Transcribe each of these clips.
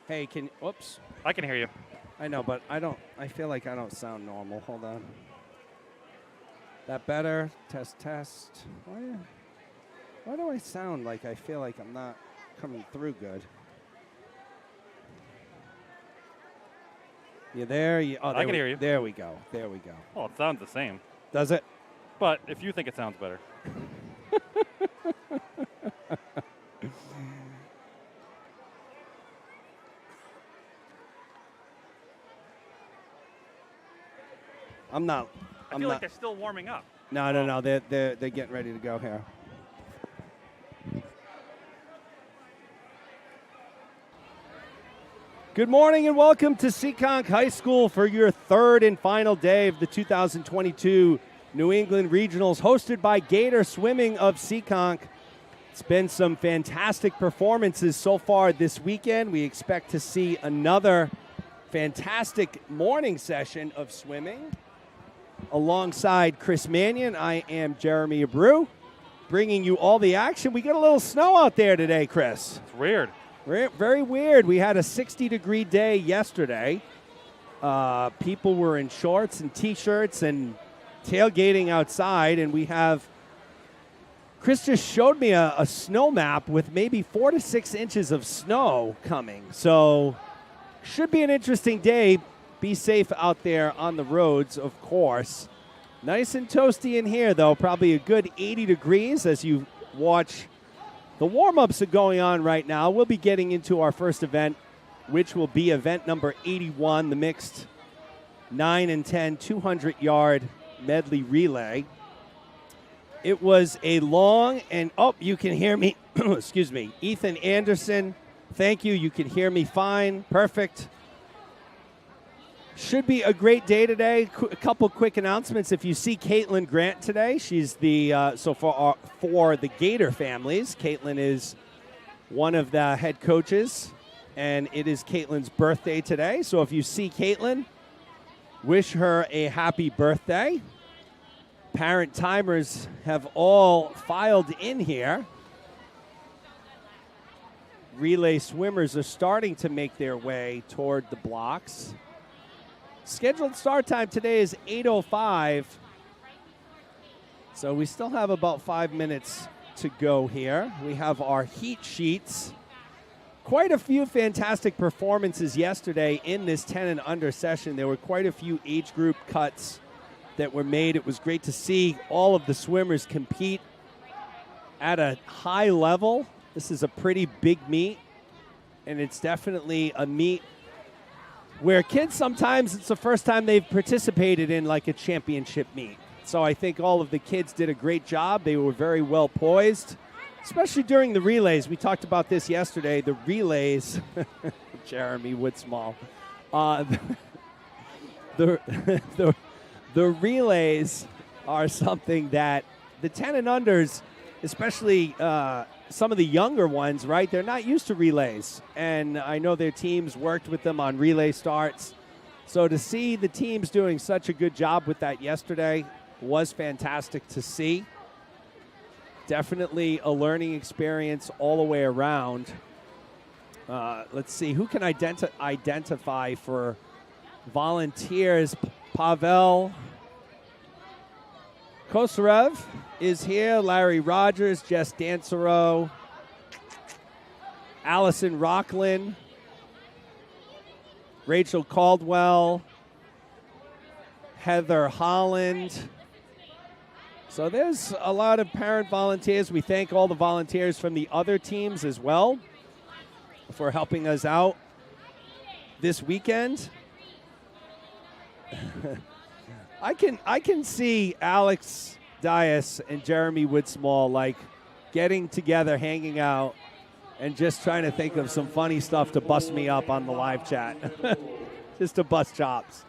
Hey, whoops. I can hear you. I know, but I feel like I don't sound normal. Hold on. That better? Test. Why do I sound like I feel like I'm not coming through good? You there? I can hear you. There we go. Well, it sounds the same. Does it? But if you think it sounds better. I feel like they're still warming up. No. They're getting ready to go here. Good morning and welcome to Seekonk High School for your third and final day of the 2022 New England Regionals, hosted by Gator Swimming of Seekonk. It's been some fantastic performances so far this weekend. We expect to see another fantastic morning session of swimming. Alongside Chris Mannion, I am Jeremy Abreu, bringing you all the action. We got a little snow out there today, Chris. It's weird. Very weird. We had a 60-degree day yesterday. People were in shorts and T-shirts and tailgating outside, and we have – Chris just showed me a snow map with maybe 4 to 6 inches of snow coming. So should be an interesting day. Be safe out there on the roads, of course. Nice and toasty in here, though. Probably a good 80 degrees as you watch. The warm-ups are going on right now. We'll be getting into our first event, which will be event number 81, the mixed 9 and 10 200-yard medley relay. It was a long and, you can hear me. Excuse me. Ethan Anderson, thank you. You can hear me fine. Perfect. Should be a great day today. A couple quick announcements. If you see Caitlin Grant today, she's the for the Gator families. Caitlin is one of the head coaches, and it is Caitlin's birthday today. So if you see Caitlin, wish her a happy birthday. Parent timers have all filed in here. Relay swimmers are starting to make their way toward the blocks. Scheduled start time today is 8:05. So we still have about 5 minutes to go here. We have our heat sheets. Quite a few fantastic performances yesterday in this 10 and under session. There were quite a few age group cuts that were made. It was great to see all of the swimmers compete at a high level. This is a pretty big meet, and it's definitely a meet where kids sometimes it's the first time they've participated in like a championship meet. So I think all of the kids did a great job. They were very well poised, especially during the relays. We talked about this yesterday. The relays, Jeremy Woodsmall, the relays are something that the 10 and unders, especially some of the younger ones, right? They're not used to relays. And I know their teams worked with them on relay starts. So to see the teams doing such a good job with that yesterday was fantastic to see. Definitely a learning experience all the way around. Let's see, who can identify for volunteers? Pavel Kosarev is here. Larry Rogers, Jess Dansereau, Allison Rockland, Rachel Caldwell, Heather Holland. So there's a lot of parent volunteers. We thank all the volunteers from the other teams as well for helping us out this weekend. I can see Alex Dias and Jeremy Woodsmall like getting together, hanging out, and just trying to think of some funny stuff to bust me up on the live chat. Just to bust chops.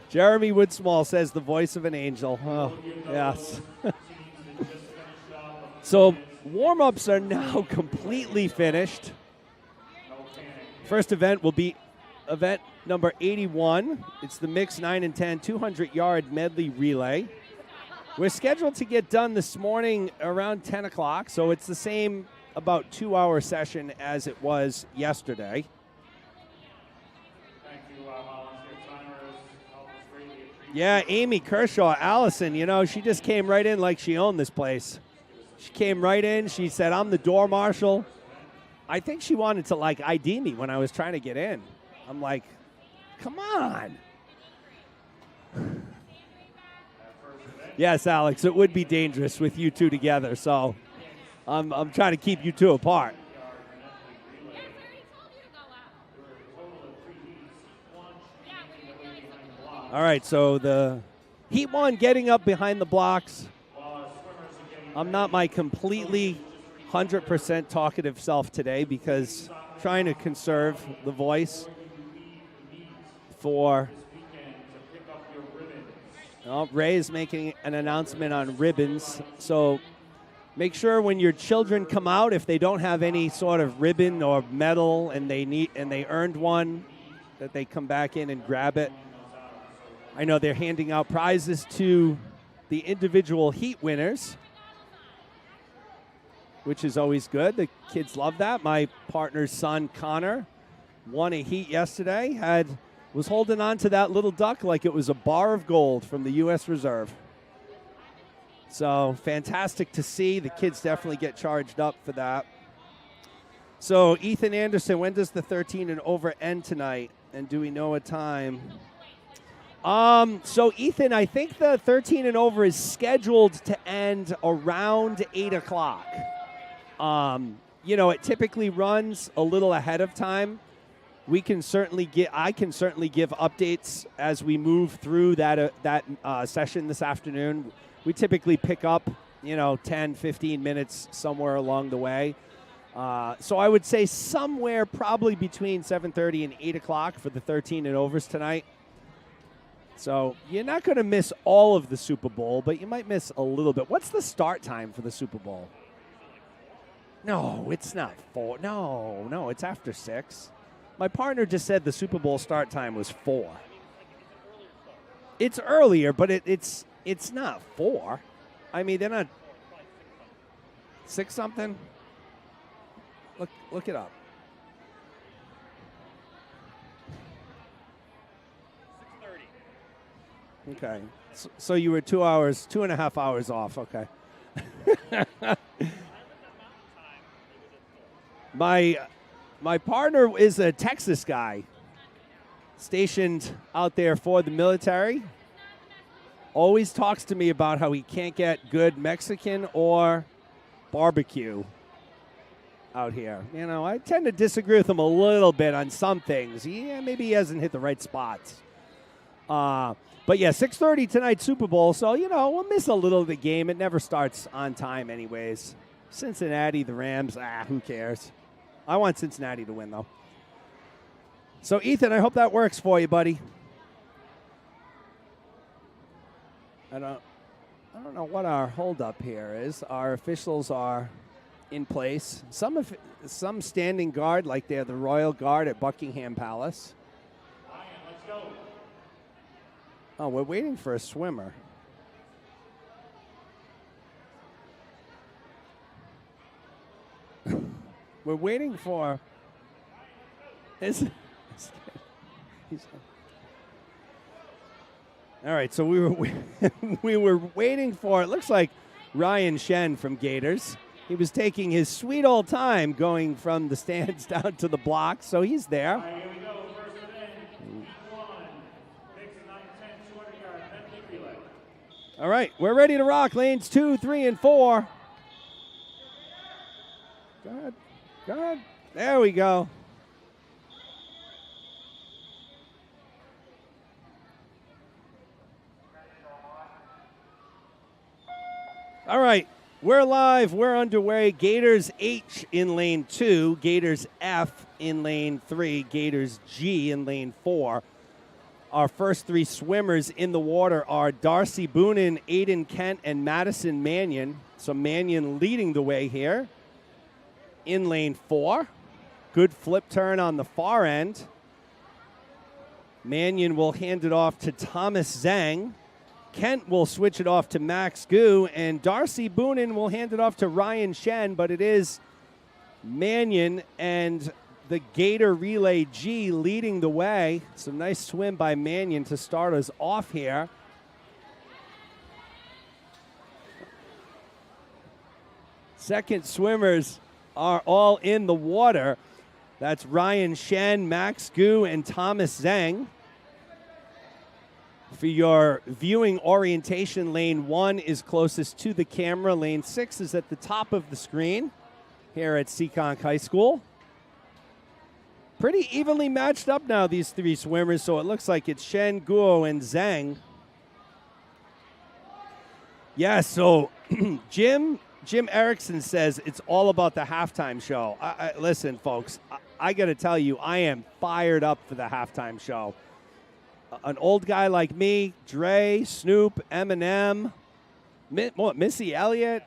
Jeremy Woodsmall says the voice of an angel. Oh, yes. So warm-ups are now completely finished. First event will be event number 81. It's the mixed 9 and 10 200-yard medley relay. We're scheduled to get done this morning around 10 o'clock, so it's the same about 2-hour session as it was yesterday. Yeah, Amy Kershaw, Allison, you know, she just came right in like she owned this place. She came right in. She said, I'm the door marshal. I think she wanted to, like, ID me when I was trying to get in. I'm like, come on. Yes, Alex, it would be dangerous with you two together, so I'm trying to keep you two apart. All right, so the Heat 1 getting up behind the blocks. I'm not my completely 100% talkative self today because I'm trying to conserve the voice for... Ray is making an announcement on ribbons, so make sure when your children come out, if they don't have any sort of ribbon or medal and they earned one, that they come back in and grab it. I know they're handing out prizes to the individual heat winners, which is always good. The kids love that. My partner's son, Connor, won a heat yesterday, was holding on to that little duck like it was a bar of gold from the U.S. Reserve. So fantastic to see. The kids definitely get charged up for that. So Ethan Anderson, when does the 13 and over end tonight? And do we know a time? So Ethan, I think the 13 and over is scheduled to end around 8 o'clock. You know, it typically runs a little ahead of time. I can certainly give updates as we move through that session this afternoon. We typically pick up, 10, 15 minutes somewhere along the way. So I would say somewhere probably between 7:30 and 8 o'clock for the 13 and overs tonight. So you're not going to miss all of the Super Bowl, but you might miss a little bit. What's the start time for the Super Bowl? No, it's not 4. No, it's after 6. My partner just said the Super Bowl start time was 4. It's earlier, but it's not 4. I mean, they're not 6 something. Look it up. Okay. So you were 2.5 hours off. Okay. My partner is a Texas guy stationed out there for the military. Always talks to me about how he can't get good Mexican or barbecue out here. I tend to disagree with him a little bit on some things. Maybe he hasn't hit the right spots. But yeah, 6:30 tonight, Super Bowl. So, we'll miss a little of the game. It never starts on time anyways. Cincinnati, the Rams, who cares? I want Cincinnati to win, though. So, Ethan, I hope that works for you, buddy. I don't know what our holdup here is. Our officials are in place. Some standing guard, like they're the Royal Guard at Buckingham Palace. Ryan, let's go. Oh, we're waiting for a swimmer. We're waiting for... All right, so we were waiting for, it looks like Ryan Shen from Gators. He was taking his sweet old time going from the stands down to the blocks, so he's there. All right, here we go. First event, Heat 1. Mix of 9 10, 200-yard Medley relay. All right, we're ready to rock. Lanes 2, 3, and 4. God. There we go. All right, we're live. We're underway. Gators H in lane 2, Gators F in lane 3, Gators G in lane 4. Our first 3 swimmers in the water are Darcy Boonin, Aiden Kent, and Madison Mannion. So Mannion leading the way here in lane 4. Good flip turn on the far end. Mannion will hand it off to Thomas Zhang. Kent will switch it off to Max Gu, and Darcy Boonin will hand it off to Ryan Shen, but it is Mannion and the Gator Relay G leading the way. Some nice swim by Mannion to start us off here. second swimmers are all in the water. That's Ryan Shen, Max Gu, and Thomas Zhang. For your viewing orientation, lane 1 is closest to the camera. Lane 6 is at the top of the screen here at Seekonk High School. Pretty evenly matched up now, these three swimmers, so it looks like it's Shen, Guo, and Zhang. Yeah, so Jim Erickson says it's all about the halftime show. Listen, folks, I got to tell you, I am fired up for the halftime show. An old guy like me, Dre, Snoop, Eminem, Missy Elliott.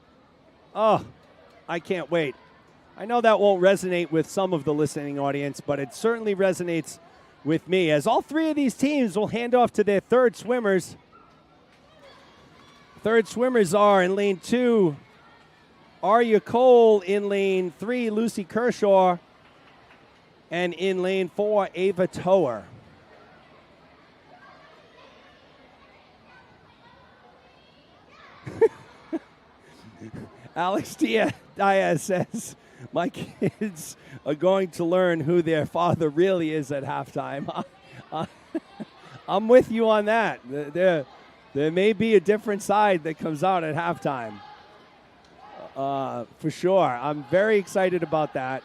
Oh, I can't wait. I know that won't resonate with some of the listening audience, but it certainly resonates with me, as all three of these teams will hand off to their third swimmers. Third swimmers are in lane 2, Arya Cole. In lane 3, Lucy Kershaw. And in lane 4, Ava Toer. Alex Diaz says, my kids are going to learn who their father really is at halftime. I'm with you on that. There may be a different side that comes out at halftime. For sure. I'm very excited about that.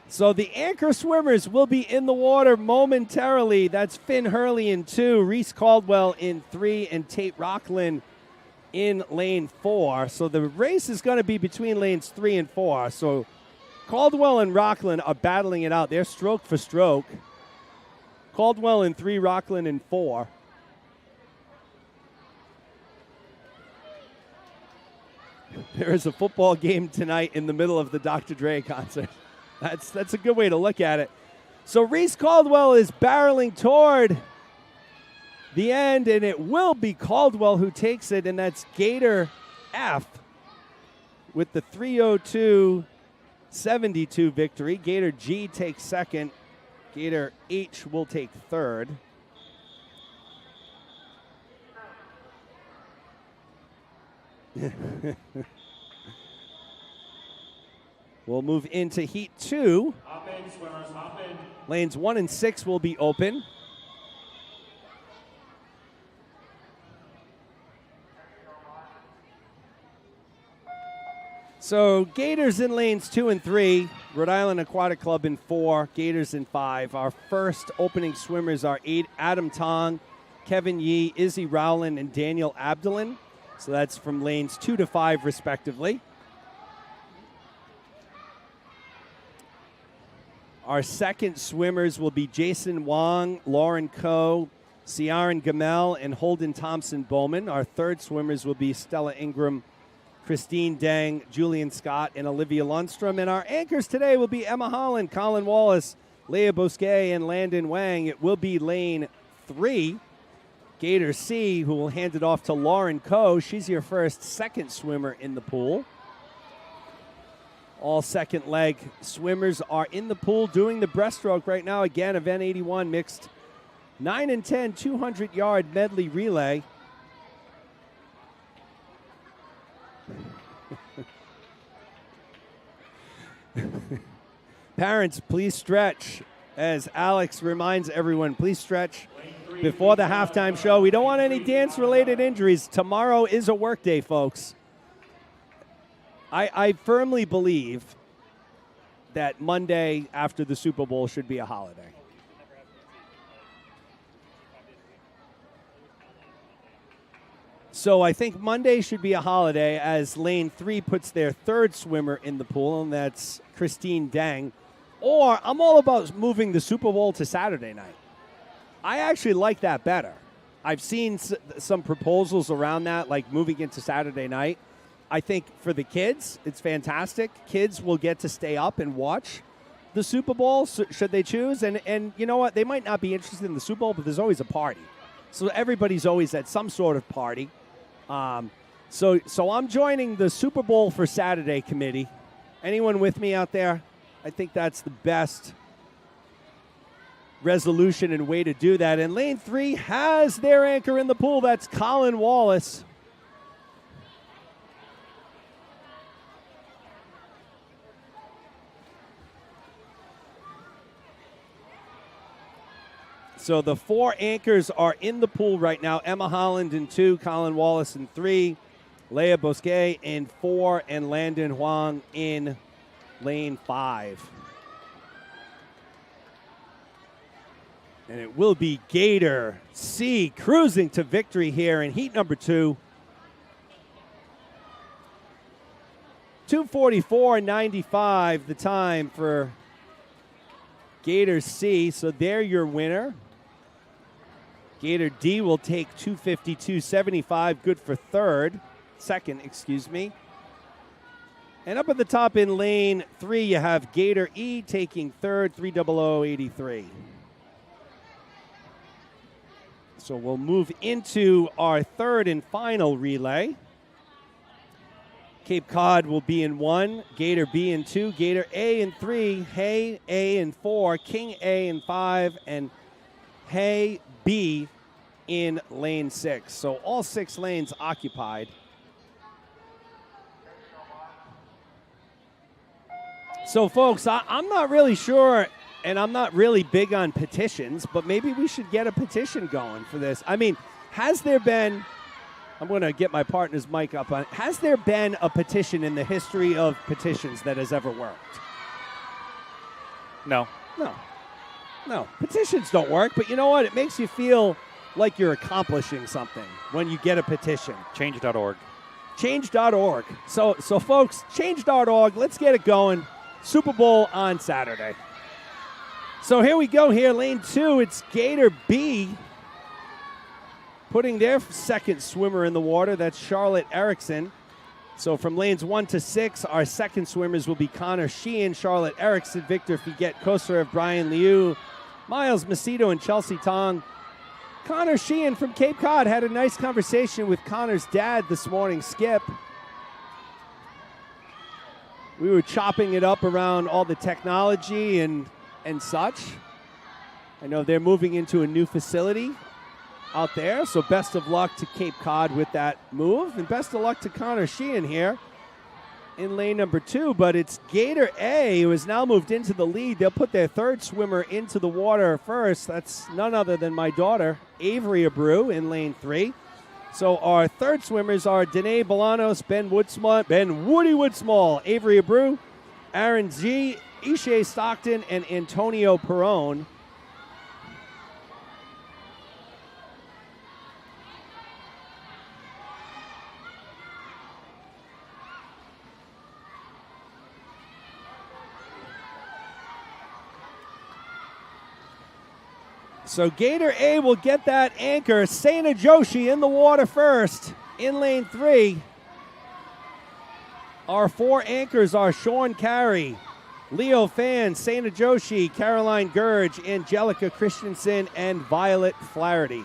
So the anchor swimmers will be in the water momentarily. That's Finn Hurley in 2, Reese Caldwell in 3, and Tate Rockland in lane 4. So the race is going to be between lanes 3 and 4. So Caldwell and Rockland are battling it out. They're stroke for stroke. Caldwell in 3, Rockland in 4. There is a football game tonight in the middle of the Dr. Dre concert. That's a good way to look at it. So Reese Caldwell is barreling toward the end, and it will be Caldwell who takes it, and that's Gator F with the 3:02.72 victory. Gator G takes second. Gator H will take third. We'll move into Heat 2. Hop in, swimmers, hop in. Lanes 1 and 6 will be open. So Gators in lanes 2 and 3, Rhode Island Aquatic Club in 4, Gators in 5. Our first opening swimmers are Adam Tong, Kevin Yee, Izzy Rowland, and Daniel Abdalin. So that's from lanes 2 to 5 respectively. Our second swimmers will be Jason Wong, Lauren Coe, Ciaran Gamel, and Holden Thompson-Bowman. Our third swimmers will be Stella Ingram, Christine Deng, Julian Scott, and Olivia Lundstrom. And our anchors today will be Emma Holland, Colin Wallace, Leah Bosquet, and Landon Wang. It will be lane 3, Gator C, who will hand it off to Lauren Coe. She's your second swimmer in the pool. All second leg swimmers are in the pool doing the breaststroke right now. Again, event 81 mixed 9 and 10 200-yard medley relay. Parents, please stretch. As Alex reminds everyone, please stretch before the halftime show. We don't want any dance-related injuries. Tomorrow is a work day, folks. I firmly believe that Monday after the Super Bowl should be a holiday. So I think Monday should be a holiday as lane 3 puts their third swimmer in the pool, and that's Christine Deng. Or I'm all about moving the Super Bowl to Saturday night. I actually like that better. I've seen some proposals around that, like moving into Saturday night. I think for the kids, it's fantastic. Kids will get to stay up and watch the Super Bowl, should they choose. And you know what? They might not be interested in the Super Bowl, but there's always a party. So everybody's always at some sort of party. So I'm joining the Super Bowl for Saturday committee. Anyone with me out there? I think that's the best resolution and way to do that. And lane 3 has their anchor in the pool. That's Colin Wallace. So the 4 anchors are in the pool right now. Emma Holland in 2, Colin Wallace in 3, Leia Bosquet in 4, and Landon Huang in lane 5. And it will be Gator C cruising to victory here in heat number 2. 2:44.95 the time for Gator C. So they're your winner. Gator D will take 2:52.75, good for second. And up at the top in lane 3, you have Gator E taking third, 3:00.83. So we'll move into our third and final relay. Cape Cod will be in 1, Gator B in 2, Gator A in 3, Hay A in 4, King A in 5, and Hay B in lane 6. So all 6 lanes occupied. So folks, I'm not really sure, and I'm not really big on petitions, but maybe we should get a petition going for this. I mean, has there been, I'm going to get my partner's mic up on, has there been a petition in the history of petitions that has ever worked? No. No. Petitions don't work, but you know what? It makes you feel like you're accomplishing something when you get a petition. Change.org. Change.org. So folks, change.org, let's get it going. Super Bowl on Saturday. So here we go here, lane 2, it's Gator B putting their second swimmer in the water. That's Charlotte Erickson. So from lanes 1 to 6, our second swimmers will be Connor Sheehan, Charlotte Erickson, Victor Figuet, Kosarev, Brian Liu, Miles Macedo, and Chelsea Tong. Connor Sheehan from Cape Cod had a nice conversation with Connor's dad this morning, Skip. We were chopping it up around all the technology and such. I know they're moving into a new facility out there, so best of luck to Cape Cod with that move, and best of luck to Connor Sheehan here in lane number 2. But it's Gator A who has now moved into the lead. They'll put their third swimmer into the water first. That's none other than my daughter, Avery Abreu, in lane 3. So our third swimmers are Danae Bolanos, Ben Woody Woodsmall, Avery Abreu, Aaron G, Ishe Stockton, and Antonio Perone. So Gator A will get that anchor. Saina Joshi in the water first in lane 3. Our 4 anchors are Sean Carey, Leo Fan, Saina Joshi, Caroline Gurge, Angelica Christensen, and Violet Flaherty.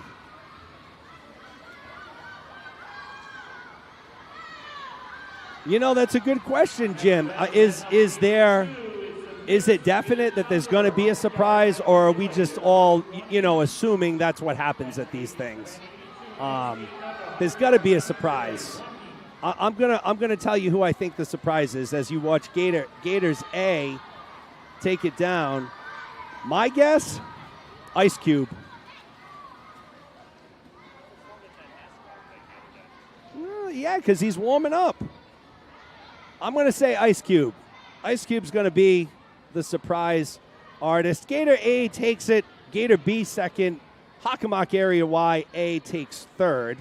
You know, that's a good question, Jim. Is it definite that there's going to be a surprise, or are we just all, assuming that's what happens at these things? There's got to be a surprise. I'm gonna tell you who I think the surprise is as you watch Gators A take it down. My guess, Ice Cube. Yeah, because he's warming up. I'm going to say Ice Cube. Ice Cube's going to be the surprise artist. Gator A takes it. Gator B second. Hockomock Area Y A takes third.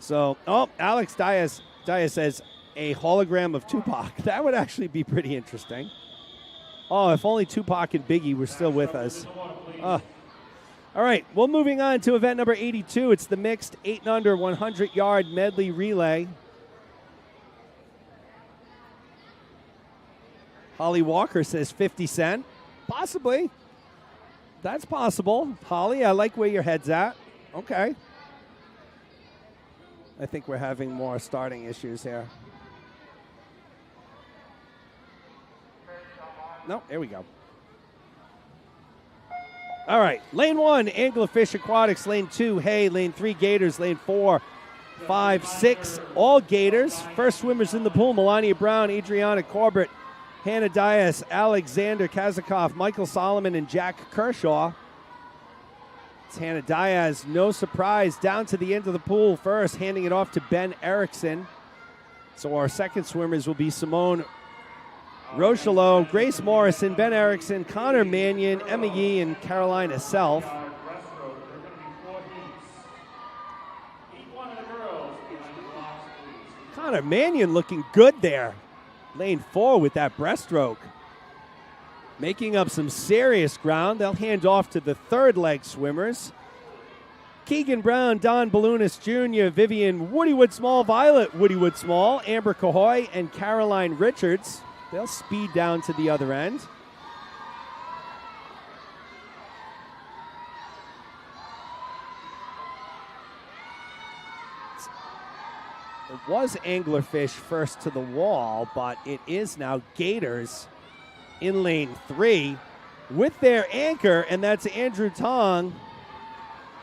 So, Alex Diaz says a hologram of Tupac. That would actually be pretty interesting. Oh, if only Tupac and Biggie were still with us. All right, well, moving on to event number 82. It's the mixed 8 and under 100-yard medley relay. Holly Walker says 50 Cent. Possibly. That's possible. Holly, I like where your head's at. Okay. I think we're having more starting issues here. No, here we go. All right. Lane 1, Anglerfish Aquatics. Lane 2, Hay. Lane 3, Gators. Lane 4, 5, 6, all Gators. First swimmers in the pool, Melania Brown, Adriana Corbett, Hannah Dias, Alexander Kazakov, Michael Solomon, and Jack Kershaw. Hannah Diaz, no surprise, down to the end of the pool first, handing it off to Ben Erickson. So our second swimmers will be Simone Rocheleau, Grace Morrison, Ben Erickson, Connor Mannion, Emma Yee, and Carolina Self. Yard Breaststroke. There are going to be 4 heats. Heat 1 of the girls behind the blocks, please. Connor Mannion looking good there. Lane 4 with that breaststroke. Making up some serious ground. They'll hand off to the third leg swimmers. Keegan Brown, Don Ballounis Jr., Vivian Woodywood Small, Violet Woodywood Small, Amber Cahoy, and Caroline Richards. They'll speed down to the other end. It was Anglerfish first to the wall, but it is now Gators in lane 3 with their anchor, and that's Andrew Tong,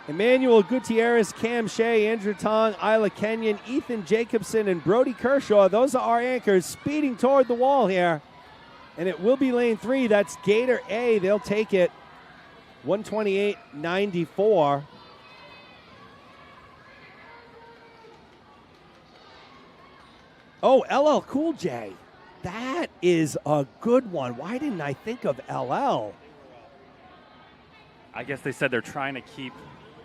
Emmanuel Gutierrez, Cam Shea, Andrew Tong, Isla Kenyon, Ethan Jacobson, and Brody Kershaw. Those are our anchors speeding toward the wall here. And it will be lane 3. That's Gator A. They'll take it 128.94. Oh, LL Cool J. That is a good one. Why didn't I think of LL? I guess they said they're trying to keep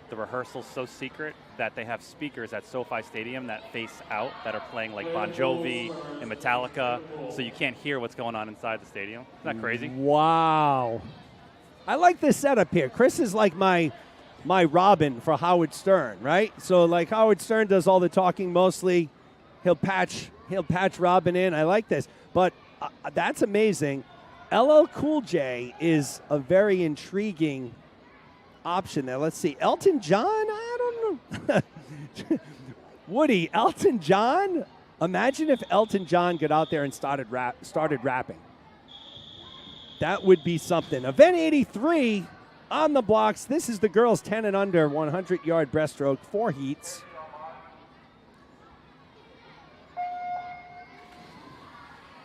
the rehearsals so secret that they have speakers at SoFi Stadium that face out that are playing like Bon Jovi and Metallica, so you can't hear what's going on inside the stadium. Isn't that crazy? Wow. I like this setup here. Chris is like my Robin for Howard Stern, right? So like Howard Stern does all the talking mostly. He'll patch Robin in. I like this. But that's amazing. LL Cool J is a very intriguing option there. Let's see. Elton John? I don't know. Woody, Elton John? Imagine if Elton John got out there and started rapping. That would be something. Event 83 on the blocks. This is the girls 10 and under 100-yard breaststroke, 4 heats.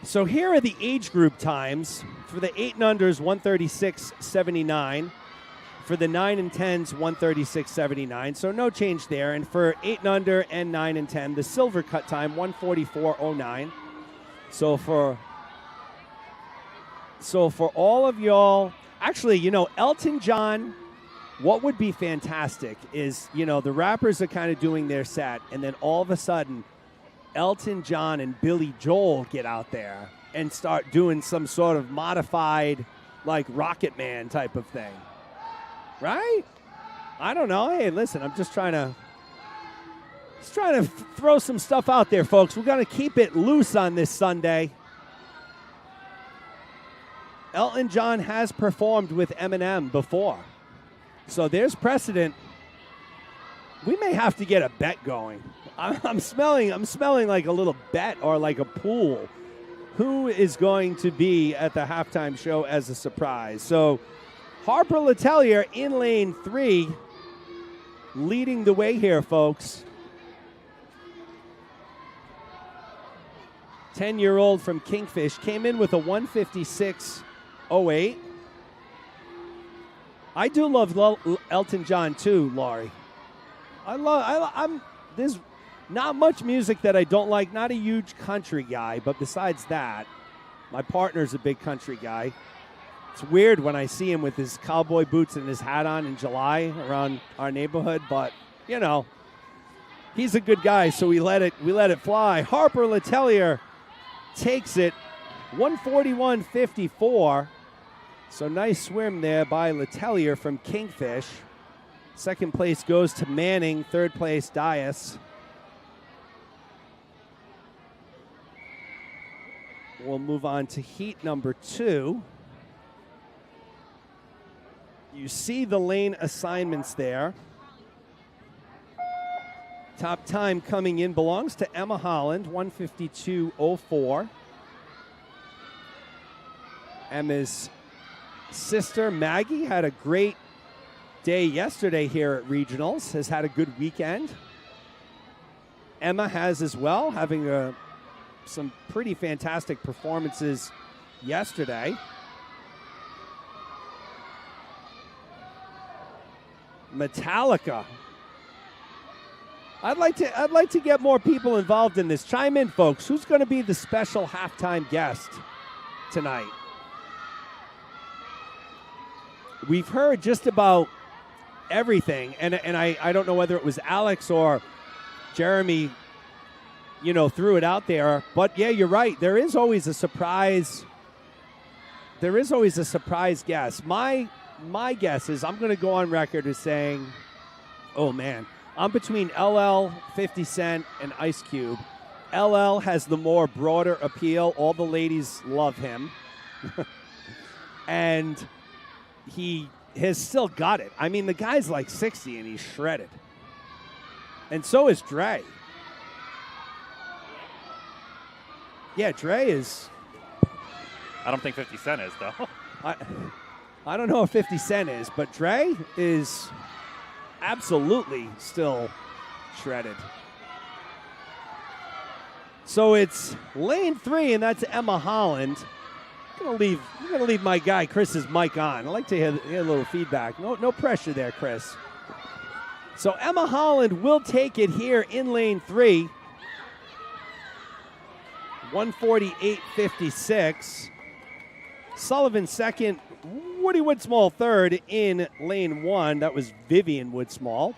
So here are the age group times. For the 8 and unders, 136.79. For the 9 and 10s, 136.79. So no change there. And for 8 and under and 9 and 10, the silver cut time, 144.09. So for all of y'all, actually, Elton John, what would be fantastic is, the rappers are kind of doing their set, and then all of a sudden, Elton John and Billy Joel get out there and start doing some sort of modified, like, Rocket Man type of thing. Right? I don't know. Hey, listen, I'm just trying to throw some stuff out there, folks. We're going to keep it loose on this Sunday. Elton John has performed with Eminem before. So there's precedent. We may have to get a bet going. I'm smelling like a little bet or like a pool. Who is going to be at the halftime show as a surprise? So Harper Letelier in lane 3, leading the way here, folks. 10-year-old from Kingfish came in with a 156.08. I do love Elton John too, Laurie. There's not much music that I don't like. Not a huge country guy, but besides that, my partner's a big country guy. It's weird when I see him with his cowboy boots and his hat on in July around our neighborhood, but he's a good guy, so we let it fly. Harper Letelier takes it 141.54. So nice swim there by Letelier from Kingfish. Second place goes to Manning. Third place, Dias. We'll move on to heat number 2. You see the lane assignments there. Top time coming in belongs to Emma Holland, 152.04. Emma's sister, Maggie, had a great day yesterday here at Regionals, has had a good weekend. Emma has as well, having some pretty fantastic performances yesterday. Metallica. I'd like to get more people involved in this. Chime in, folks. Who's going to be the special halftime guest tonight? We've heard just about everything, and I don't know whether it was Alex or Jeremy, threw it out there. But yeah, you're right. There is always a surprise. There is always a surprise guest. My guess is I'm going to go on record as saying, oh man, I'm between LL, 50 Cent, and Ice Cube. LL has the more broader appeal. All the ladies love him. And he has still got it. I mean, the guy's like 60 and he's shredded. And so is Dre. Yeah, Dre is. I don't think 50 Cent is, though. I don't know if 50 Cent is, but Dre is absolutely still shredded. So it's lane 3, and that's Emma Holland. I'm gonna leave my guy Chris's mic on. I like to hear a little feedback. No pressure there, Chris. So Emma Holland will take it here in lane 3. 148.56. Sullivan second. Woody Woodsmall third in lane 1. That was Vivian Woodsmall.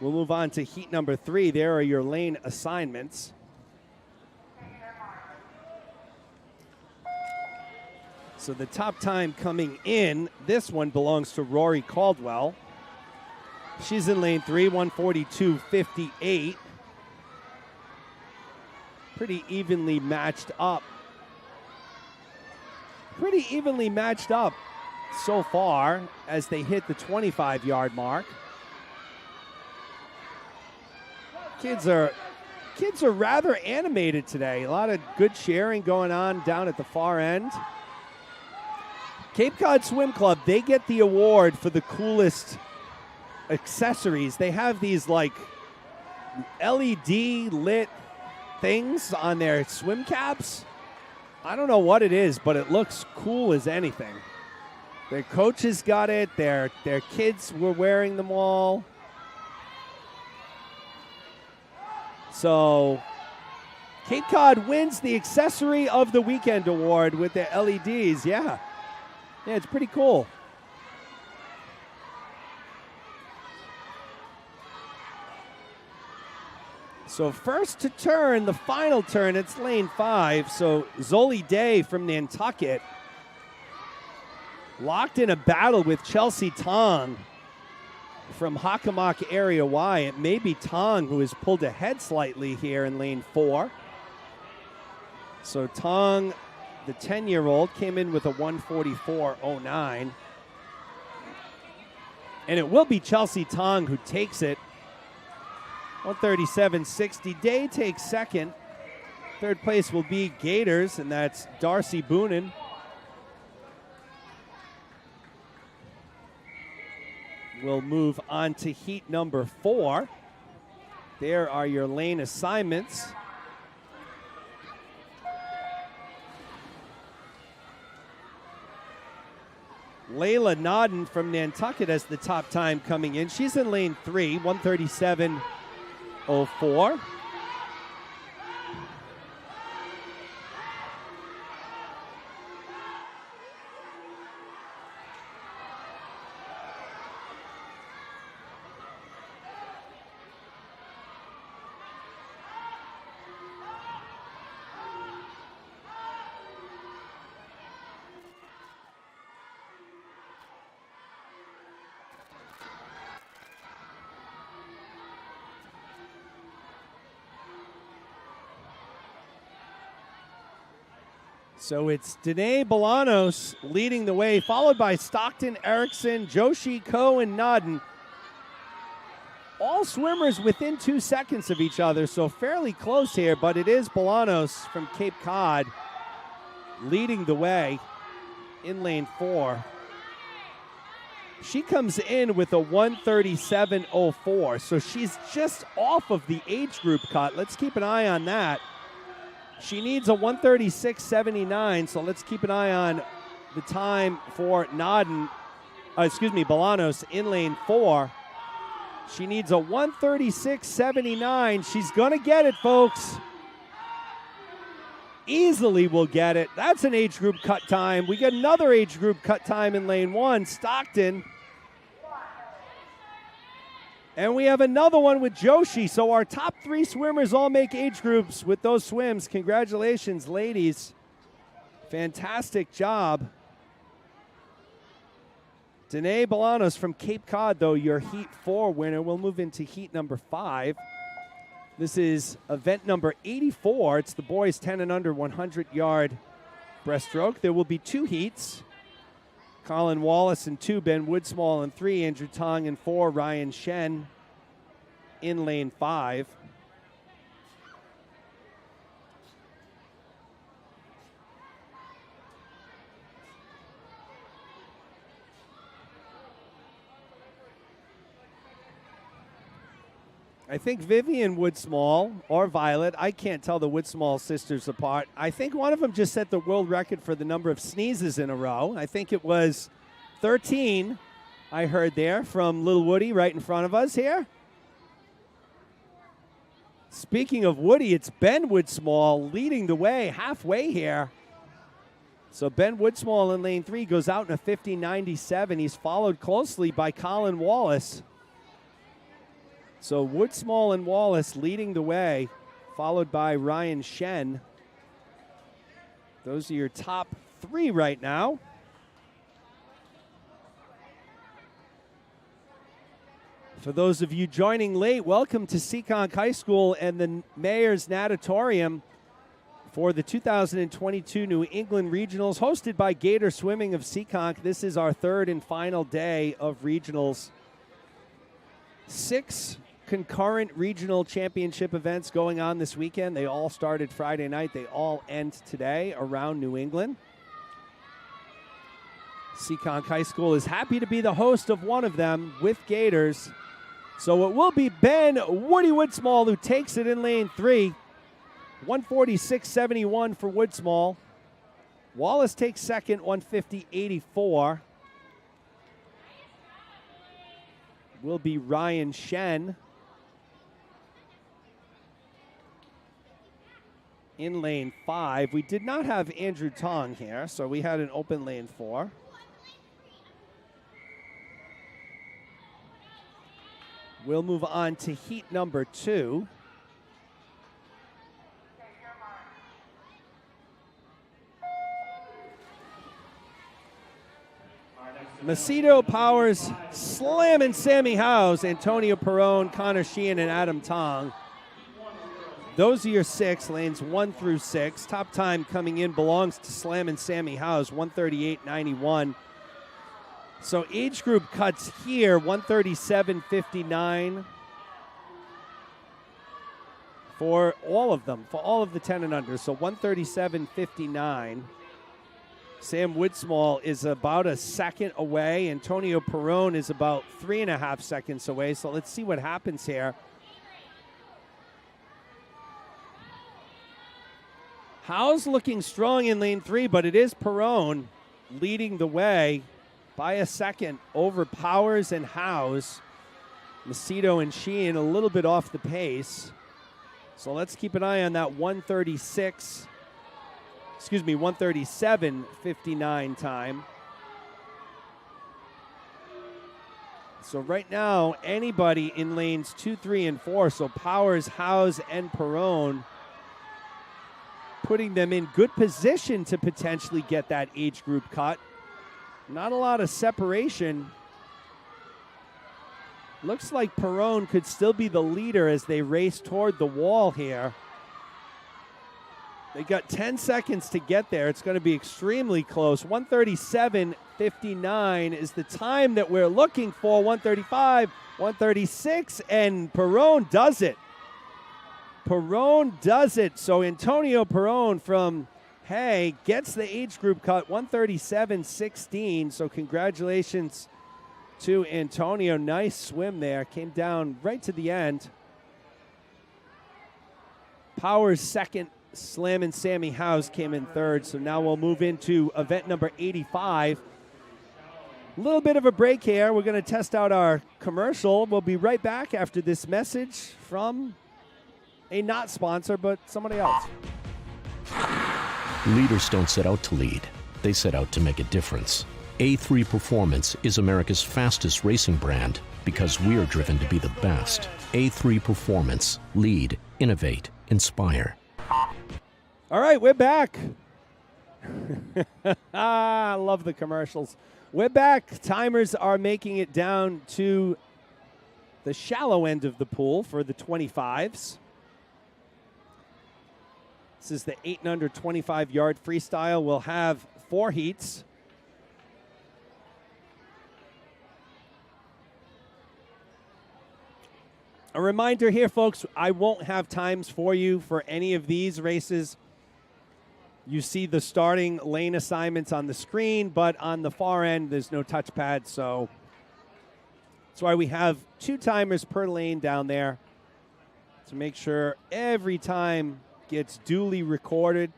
We'll move on to heat number 3. There are your lane assignments. So the top time coming in, this one belongs to Rory Caldwell. She's in lane 3, 142.58. Pretty evenly matched up. Pretty evenly matched up so far as they hit the 25-yard mark. Kids are rather animated today. A lot of good cheering going on down at the far end. Cape Cod Swim Club, they get the award for the coolest accessories. They have these like LED lit things on their swim caps. I don't know what it is, but it looks cool as anything. Their coaches got it. Their kids were wearing them all. So Cape Cod wins the Accessory of the Weekend award with their LEDs. Yeah, it's pretty cool. So first to turn, the final turn, it's lane 5. So Zoli Day from Nantucket locked in a battle with Chelsea Tong from Hockomock Area Y. It may be Tong who has pulled ahead slightly here in lane 4. So Tong, the 10-year-old, came in with a 144.09. And it will be Chelsea Tong who takes it. 137.60. Day takes second. Third place will be Gators, and that's Darcy Boonin. We'll move on to heat number 4. There are your lane assignments. Layla Nodden from Nantucket has the top time coming in. She's in lane 3, 137.04. So it's Danae Bolanos leading the way, followed by Stockton, Erickson, Joshi, Ko, and Nodden. All swimmers within 2 seconds of each other, so fairly close here, but it is Bolanos from Cape Cod leading the way in lane 4. She comes in with a 137.04, so she's just off of the age group cut. Let's keep an eye on that. She needs a 136.79, so let's keep an eye on the time for Nodden. Bolanos in lane 4. She needs a 136.79. She's going to get it, folks. Easily will get it. That's an age group cut time. We get another age group cut time in lane 1, Stockton. And we have another one with Joshi. So our top 3 swimmers all make age groups with those swims. Congratulations, ladies. Fantastic job. Danae Bolanos from Cape Cod, though, your Heat 4 winner. We'll move into Heat number 5. This is event number 84. It's the boys 10 and under 100-yard breaststroke. There will be 2 heats. Colin Wallace in 2, Ben Woodsmall in 3, Andrew Tong in 4, Ryan Shen in lane 5. I think Vivian Woodsmall or Violet, I can't tell the Woodsmall sisters apart. I think one of them just set the world record for the number of sneezes in a row. I think it was 13, I heard there from Little Woody right in front of us here. Speaking of Woody, it's Ben Woodsmall leading the way halfway here. So Ben Woodsmall in lane 3 goes out in a 50.97. He's followed closely by Colin Wallace. So Woodsmall and Wallace leading the way, followed by Ryan Shen. Those are your top 3 right now. For those of you joining late, welcome to Seekonk High School and the Mayor's Natatorium for the 2022 New England Regionals, hosted by Gator Swimming of Seekonk. This is our 3rd and final day of regionals. 6 concurrent regional championship events going on this weekend. They all started Friday night. They all end today around New England. Seekonk High School is happy to be the host of one of them with Gators. So it will be Ben Woody Woodsmall who takes it in lane 3. 146.71 for Woodsmall. Wallace takes second, 150.84. Will be Ryan Shen in lane 5. We did not have Andrew Tong here, so we had an open lane 4. We'll move on to heat number 2. Macedo Powers, Slam and Sammy Howes, Antonio Perone, Connor Sheehan, and Adam Tong. Those are your 6, lanes 1 through 6. Top time coming in belongs to Slam and Sammy Howes, 138.91. So age group cuts here, 137.59 for all of them, for all of the 10 and under. So 137.59. Sam Woodsmall is about a second away. Antonio Perone is about 3.5 seconds away. So let's see what happens here. Howes looking strong in lane 3, but it is Perone leading the way by a second over Powers and Howes. Macedo and Sheehan a little bit off the pace. So let's keep an eye on that 137.59 time. So right now, anybody in lanes 2, 3, and 4, so Powers, Howes, and Perone, putting them in good position to potentially get that age group cut. Not a lot of separation. Looks like Perone could still be the leader as they race toward the wall here. They got 10 seconds to get there. It's going to be extremely close. 137.59 is the time that we're looking for. 135, 136, and Perone does it. Perone does it. So Antonio Perone from Hay gets the age group cut, 137.16. So congratulations to Antonio. Nice swim there. Came down right to the end. Powers second. Slam and Sammy Howes came in third. So now we'll move into event number 85. A little bit of a break here. We're going to test out our commercial. We'll be right back after this message from a not sponsor, but somebody else. Leaders don't set out to lead. They set out to make a difference. A3 Performance is America's fastest racing brand because we're driven to be the best. A3 Performance. Lead, innovate, inspire. All right, we're back. I love the commercials. We're back. Timers are making it down to the shallow end of the pool for the 25s. This is the 8 and under 25 yard freestyle. We'll have 4 heats. A reminder here, folks, I won't have times for you for any of these races. You see the starting lane assignments on the screen, but on the far end, there's no touchpad, so that's why we have 2 timers per lane down there to make sure every time gets duly recorded.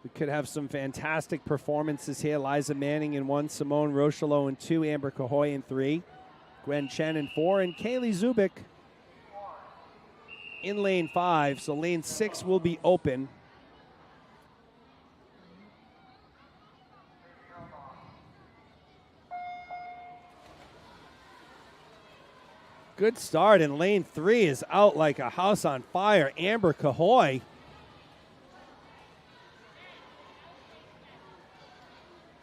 We could have some fantastic performances here. Liza Manning in 1, Simone Rocheleau in 2, Amber Cahoy in 3, Gwen Chen in 4, and Kaylee Zubik in lane 5. So lane 6 will be open. Good start, and lane 3 is out like a house on fire. Amber Cahoy.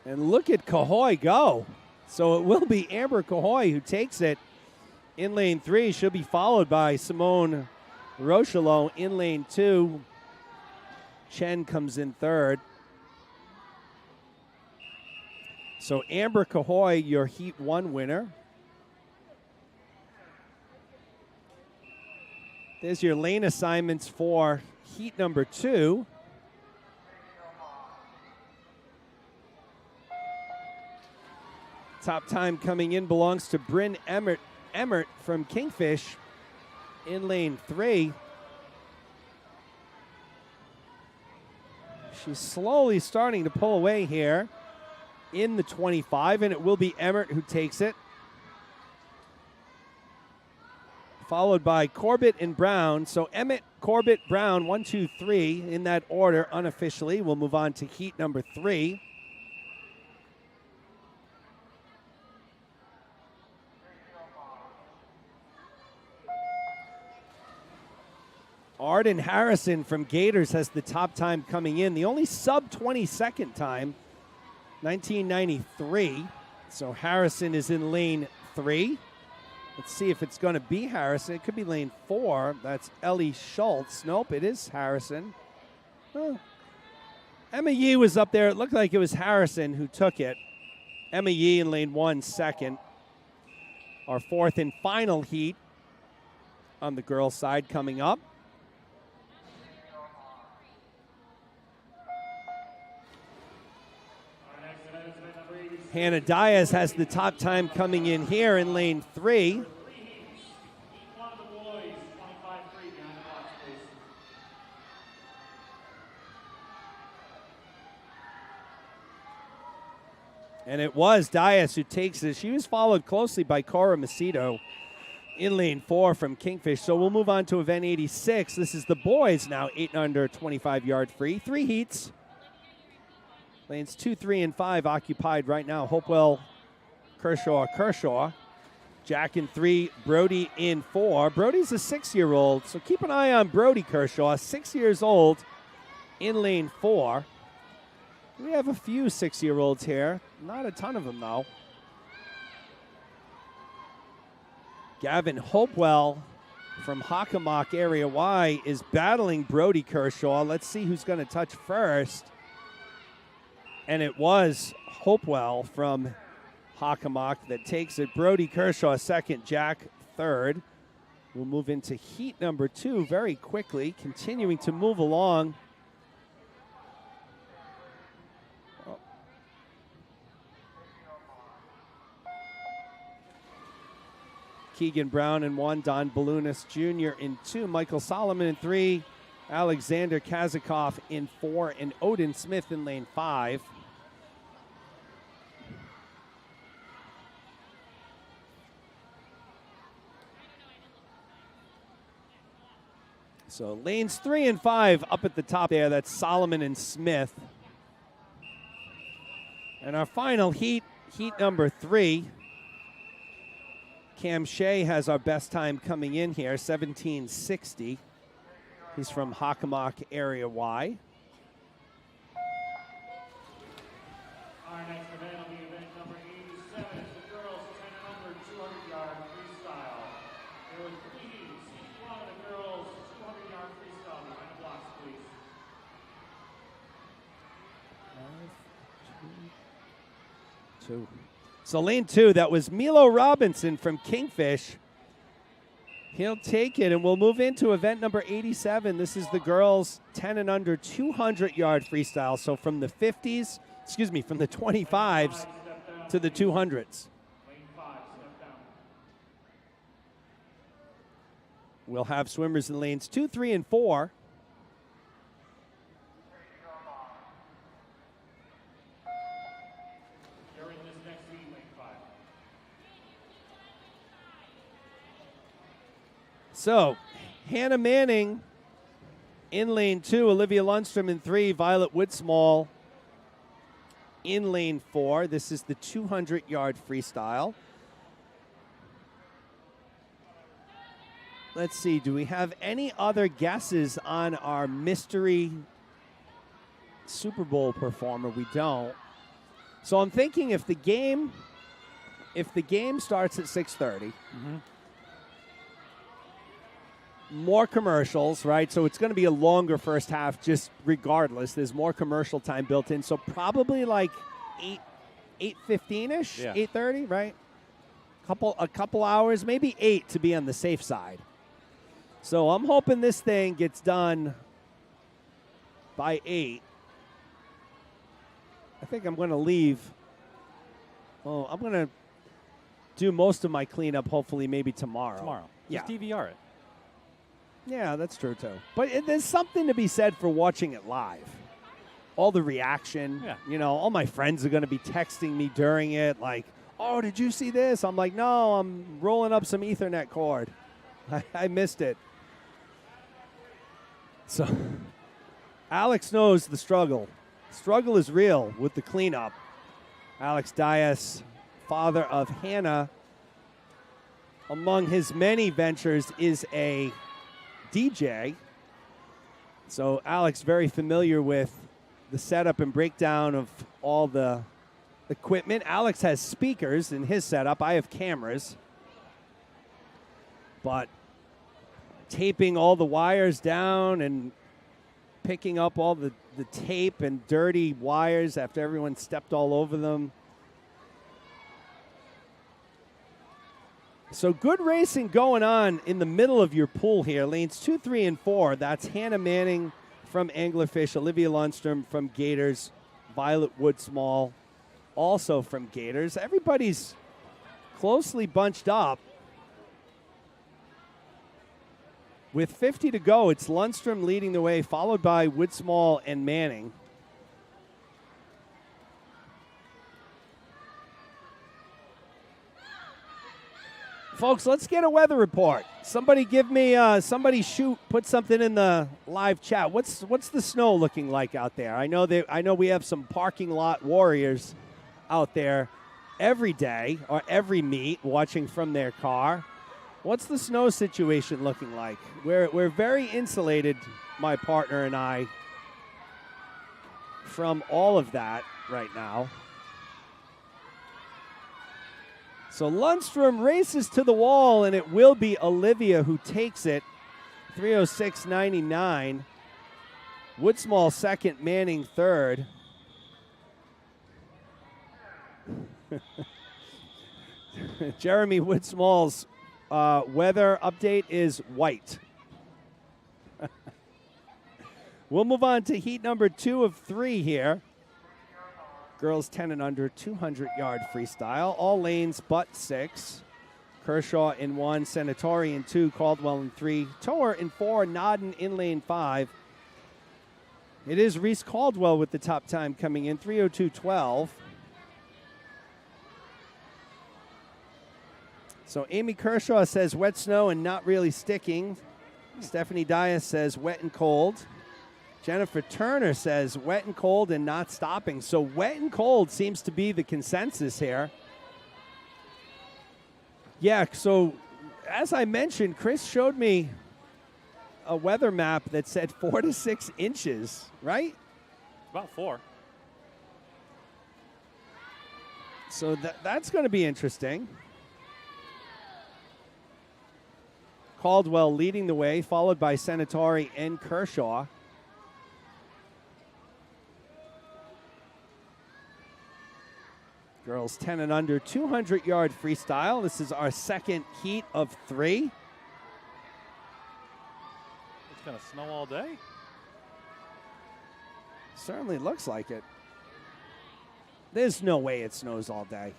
And look at Cahoy go. So it will be Amber Cahoy who takes it in lane 3. She'll be followed by Simone Rocheleau in lane 2. Chen comes in 3rd. So Amber Cahoy, your Heat 1 winner. There's your lane assignments for heat number 2. Top time coming in belongs to Bryn Emmert from Kingfish in lane 3. She's slowly starting to pull away here in the 25, and it will be Emmert who takes it. Followed by Corbett and Brown. So Emmett, Corbett, Brown, 1, 2, 3 in that order unofficially. We'll move on to heat number 3. Arden Harrison from Gators has the top time coming in. The only sub 22nd time, 1993. So Harrison is in lane 3. Let's see if it's going to be Harrison. It could be lane 4. That's Ellie Schultz. Nope, it is Harrison. Oh. Emma Yee was up there. It looked like it was Harrison who took it. Emma Yee in lane 1, second. Our 4th and final heat on the girls' side coming up. Hannah Diaz has the top time coming in here in lane 3. And it was Diaz who takes it. She was followed closely by Cora Macedo in lane 4 from Kingfish. So we'll move on to event 86. This is the boys now, 8 and under, 25 yard free. 3 heats. Lanes 2, 3, and 5 occupied right now. Hopewell, Kershaw. Jack in 3, Brody in 4. Brody's a 6-year-old, so keep an eye on Brody Kershaw, 6 years old, in lane 4. We have a few 6-year-olds here. Not a ton of them, though. Gavin Hopewell from Hockomock Area Y is battling Brody Kershaw. Let's see who's going to touch first. And it was Hopewell from Hockomock that takes it. Brody Kershaw second, Jack third. We'll move into heat number 2 very quickly, continuing to move along. Keegan Brown in 1, Don Balunas Jr. in 2, Michael Solomon in 3, Alexander Kazakov in 4, and Odin Smith in lane 5. So lanes 3 and 5 up at the top there. That's Solomon and Smith. And our final heat number 3. Cam Shea has our best time coming in here, 17:60. He's from Hockomock Area Y. Our next event will be event number 87, the girls 10 and under 200-yard freestyle. There was 3 heats. Each one of the girls 200-yard freestyle behind the blocks, please. 2. So lane 2, that was Milo Robinson from Kingfish. He'll take it, and we'll move into event number 87. This is the girls 10 and under 200-yard freestyle. So from the 50s, from the 25s to the 200s. Lane 5, step down. We'll have swimmers in lanes 2, 3, and 4. You're in this next heat, lane 5. So, Hannah Manning in lane 2, Olivia Lundstrom in 3, Violet Woodsmall in lane 4. This is the 200-yard freestyle. Let's see, do we have any other guesses on our mystery Super Bowl performer? We don't. So I'm thinking if the game starts at 6:30, more commercials, right? So it's going to be a longer first half just regardless. There's more commercial time built in. So probably like 8:15-ish, 8:30, right? A couple hours, maybe 8 to be on the safe side. So I'm hoping this thing gets done by 8. I think I'm going to leave. Oh, I'm going to do most of my cleanup hopefully maybe tomorrow. Just DVR it. Yeah, that's true, too. But there's something to be said for watching it live. All the reaction. Yeah. You know, all my friends are going to be texting me during it like, oh, did you see this? I'm like, no, I'm rolling up some Ethernet cord. I missed it. So Alex knows the struggle. Struggle is real with the cleanup. Alex Dias, father of Hannah, among his many ventures is a DJ. So Alex very familiar with the setup and breakdown of all the equipment. Alex has speakers in his setup. I have cameras. But taping all the wires down and picking up all the tape and dirty wires after everyone stepped all over them. So good racing going on in the middle of your pool here. Lanes 2, 3, and 4. That's Hannah Manning from Anglerfish, Olivia Lundstrom from Gators, Violet Woodsmall also from Gators. Everybody's closely bunched up. With 50 to go, it's Lundstrom leading the way, followed by Woodsmall and Manning. Folks, let's get a weather report. Somebody give me, put something in the live chat. What's the snow looking like out there? I know we have some parking lot warriors out there every day or every meet watching from their car. What's the snow situation looking like? We're very insulated, my partner and I, from all of that right now. So Lundstrom races to the wall, and it will be Olivia who takes it, 3:06.99. Woodsmall second, Manning third. Jeremy Woodsmall's weather update is white. We'll move on to heat number 2 of 3 here. Girls 10 and under 200-yard freestyle. All lanes but 6. Kershaw in 1, Senatori in 2, Caldwell in 3, Toer in 4, Nodden in lane 5. It is Reese Caldwell with the top time coming in, 3:02.12. So Amy Kershaw says wet snow and not really sticking. Stephanie Dias says wet and cold. Jennifer Turner says wet and cold and not stopping. So wet and cold seems to be the consensus here. Yeah, so as I mentioned, Chris showed me a weather map that said 4 to 6 inches, right? About 4. So that's going to be interesting. Caldwell leading the way, followed by Senatori and Kershaw. Girls 10 and under, 200-yard freestyle. This is our second heat of 3. It's going to snow all day? Certainly looks like it. There's no way it snows all day.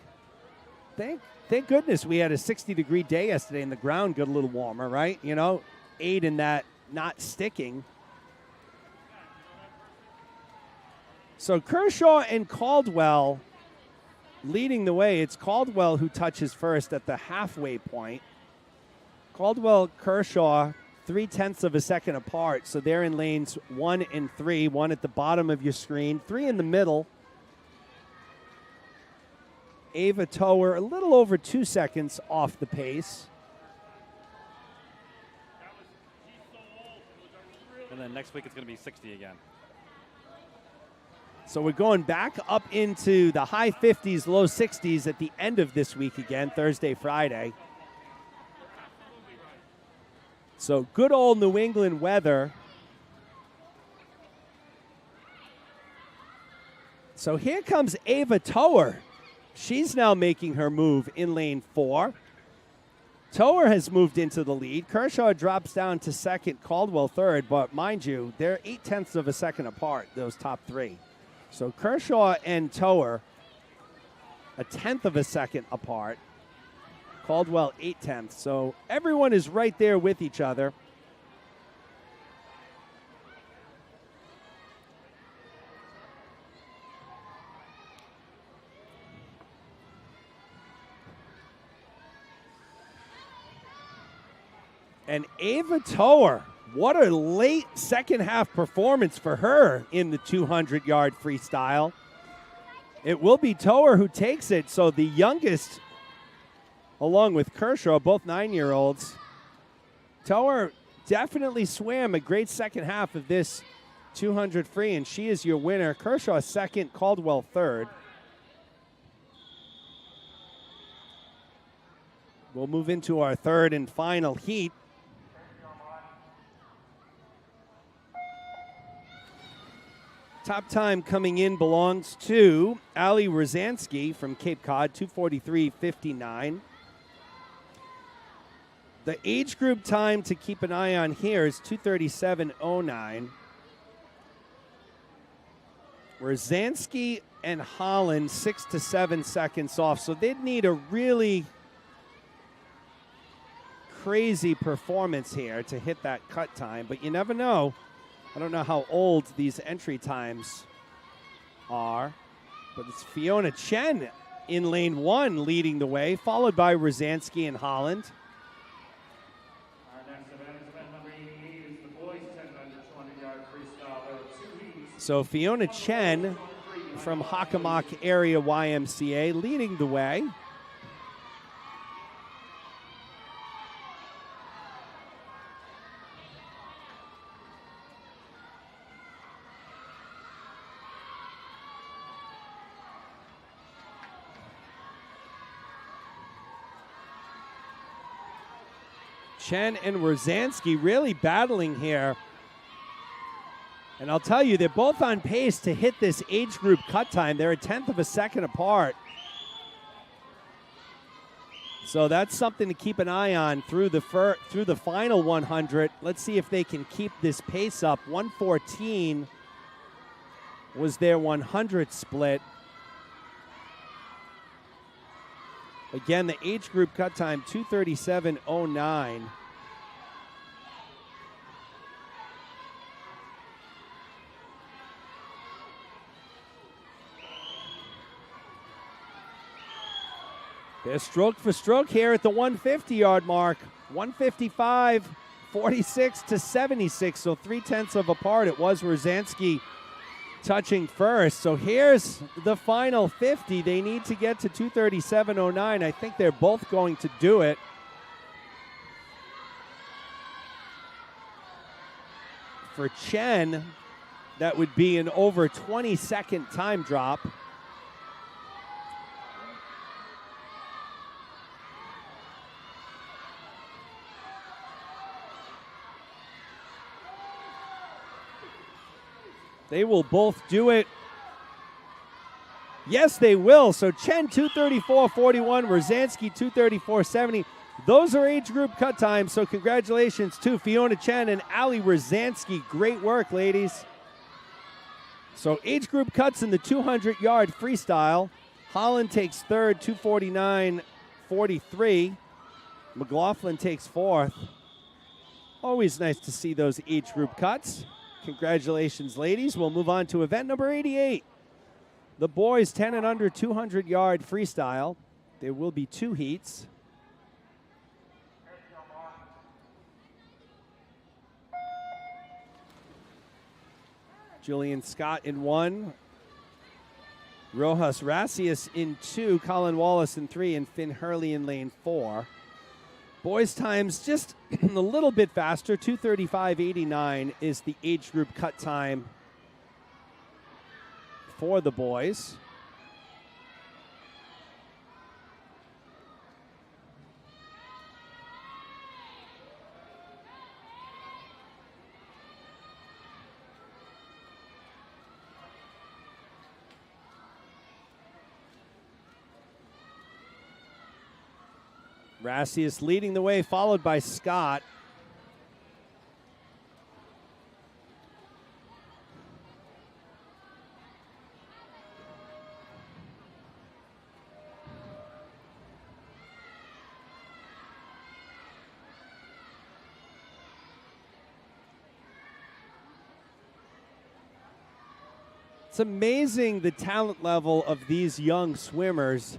Thank goodness we had a 60-degree day yesterday and the ground got a little warmer, right? You know, aid in that not sticking. So Kershaw and Caldwell leading the way. It's Caldwell who touches first at the halfway point. Caldwell, Kershaw, 0.3 of a second apart. So they're in lanes 1 and 3, 1 at the bottom of your screen, 3 in the middle. Ava Tower a little over 2 seconds off the pace. And then next week it's going to be 60 again. So we're going back up into the high 50s, low 60s at the end of this week again, Thursday, Friday. So good old New England weather. So here comes Ava Tower. She's now making her move in lane 4. Tower has moved into the lead. Kershaw drops down to second, Caldwell third, but mind you, they're 0.8 of a second apart, those top 3. So Kershaw and Tower, 0.1 of a second apart. Caldwell, 0.8. So everyone is right there with each other. And Ava Tower, what a late second half performance for her in the 200-yard freestyle. It will be Tower who takes it. So the youngest, along with Kershaw, both 9-year-olds. Tower definitely swam a great second half of this 200 free, and she is your winner. Kershaw second, Caldwell third. We'll move into our third and final heat. Top time coming in belongs to Ali Rosansky from Cape Cod, 2:43.59. The age group time to keep an eye on here is 2:37.09. Rosansky and Holland 6 to 7 seconds off, so they'd need a really crazy performance here to hit that cut time, but you never know. I don't know how old these entry times are, but it's Fiona Chen in lane 1 leading the way, followed by Rosansky and Holland. Our next event is event number 88. It's the boys 10 under 200-yard freestyle. There are 2 heats. So Fiona Chen from Hockomock Area YMCA leading the way. Chen and Rosansky really battling here. And I'll tell you, they're both on pace to hit this age group cut time. They're 1/10 of a second apart. So that's something to keep an eye on through the final 100. Let's see if they can keep this pace up. 1:14 was their 100 split. Again, the age group cut time, 2:37.09. They're stroke for stroke here at the 150-yard mark. 155, 46 to 76, so 0.3 of a part. It was Rosansky touching first. So here's the final 50. They need to get to 237.09. I think they're both going to do it. For Chen, that would be an over 20-second time drop. They will both do it. Yes, they will. So Chen 234.41, Rosansky 234.70. Those are age group cut times, so congratulations to Fiona Chen and Ali Rosansky. Great work, ladies. So age group cuts in the 200-yard freestyle. Holland takes third, 249.43. McLaughlin takes fourth. Always nice to see those age group cuts. Congratulations, ladies. We'll move on to event number 88. The boys 10 and under 200-yard freestyle. There will be 2 heats. Julian Scott in 1. Rojas Racius in 2. Colin Wallace in 3. And Finn Hurley in lane 4. Boys' times just a little bit faster. 2:35.89 is the age group cut time for the boys. Racius leading the way, followed by Scott. It's amazing the talent level of these young swimmers.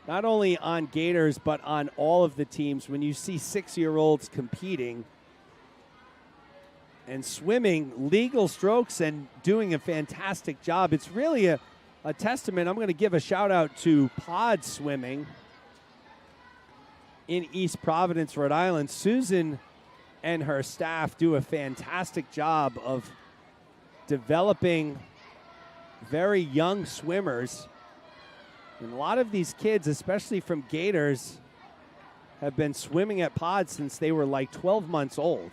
Not only on Gators, but on all of the teams. When you see 6-year-olds competing and swimming legal strokes and doing a fantastic job, it's really a testament. I'm going to give a shout out to Pod Swimming in East Providence, Rhode Island. Susan and her staff do a fantastic job of developing very young swimmers. And a lot of these kids, especially from Gators, have been swimming at Pods since they were like 12 months old.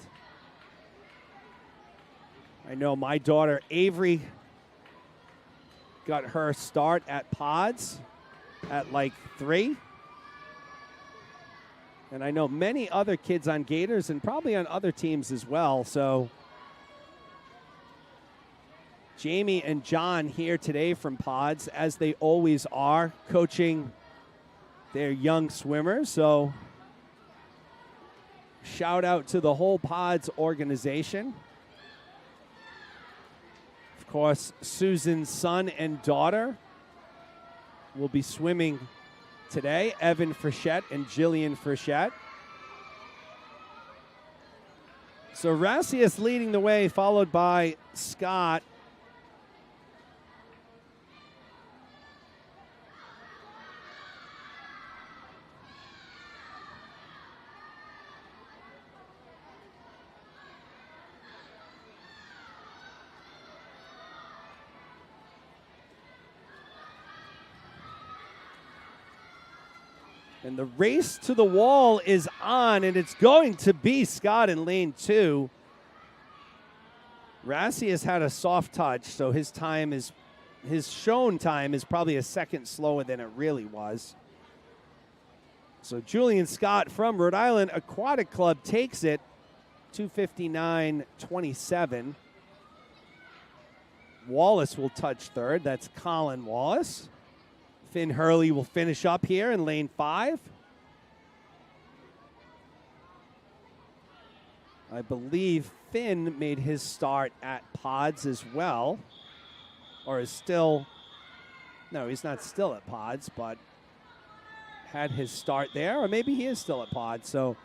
I know my daughter Avery got her start at Pods at like 3. And I know many other kids on Gators and probably on other teams as well. So Jamie and John here today from Pods, as they always are, coaching their young swimmers. So shout out to the whole Pods organization. Of course, Susan's son and daughter will be swimming today, Evan Frechette and Jillian Frechette. So Racius leading the way, followed by Scott. And the race to the wall is on, and it's going to be Scott in lane 2. Rassi has had a soft touch, so his shown time is probably a second slower than it really was. So Julian Scott from Rhode Island Aquatic Club takes it, 2:59.27. Wallace will touch third. That's Colin Wallace. Finn Hurley will finish up here in lane 5. I believe Finn made his start at Pods as well. Or is still, no, he's not still at Pods, but had his start there. Or maybe he is still at Pods. So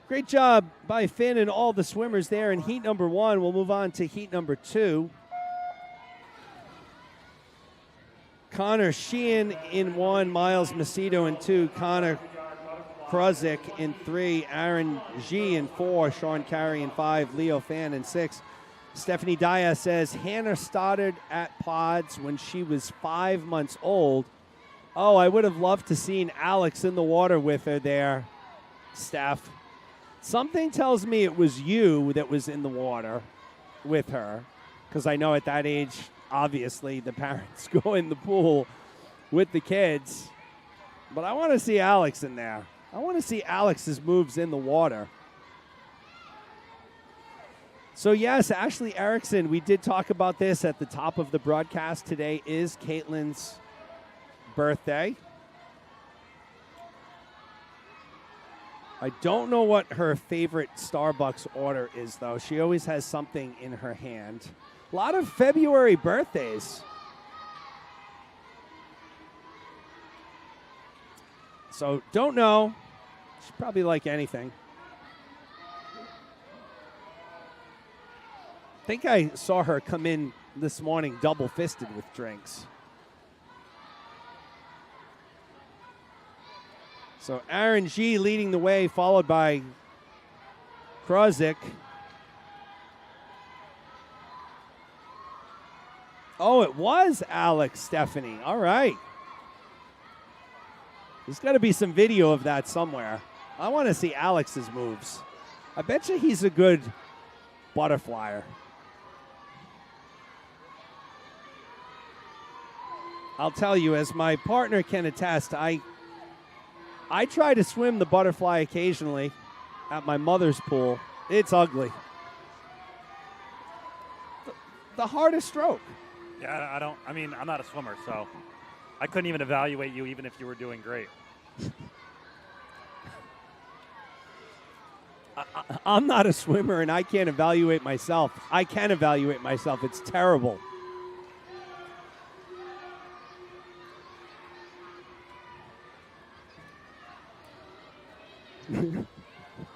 Great job by Finn and all the swimmers there in heat number 1. We'll move on to heat number 2. Connor Sheehan in 1, Miles Macedo in 2, Connor Kruzik in 3, Aaron G in 4, Sean Carey in 5, Leo Fan in 6. Stephanie Daya says, Hannah started at pods when she was 5 months old. Oh, I would have loved to seen Alex in the water with her there, Steph. Something tells me it was you that was in the water with her, because I know at that age, obviously, the parents go in the pool with the kids. But I want to see Alex in there. I want to see Alex's moves in the water. So, yes, Ashley Erickson, we did talk about this at the top of the broadcast. Today is Caitlin's birthday. I don't know what her favorite Starbucks order is, though. She always has something in her hand. A lot of February birthdays. So, don't know. She's probably like anything. I think I saw her come in this morning double-fisted with drinks. So Aaron G leading the way, followed by Kruzik. Oh, it was Alex, Stephanie. All right. There's got to be some video of that somewhere. I want to see Alex's moves. I bet you he's a good butterflyer. I'll tell you, as my partner can attest, I try to swim the butterfly occasionally at my mother's pool. It's ugly. The hardest stroke. Yeah, I'm not a swimmer, so I couldn't even evaluate you even if you were doing great. I'm not a swimmer, and I can't evaluate myself. I can evaluate myself. It's terrible.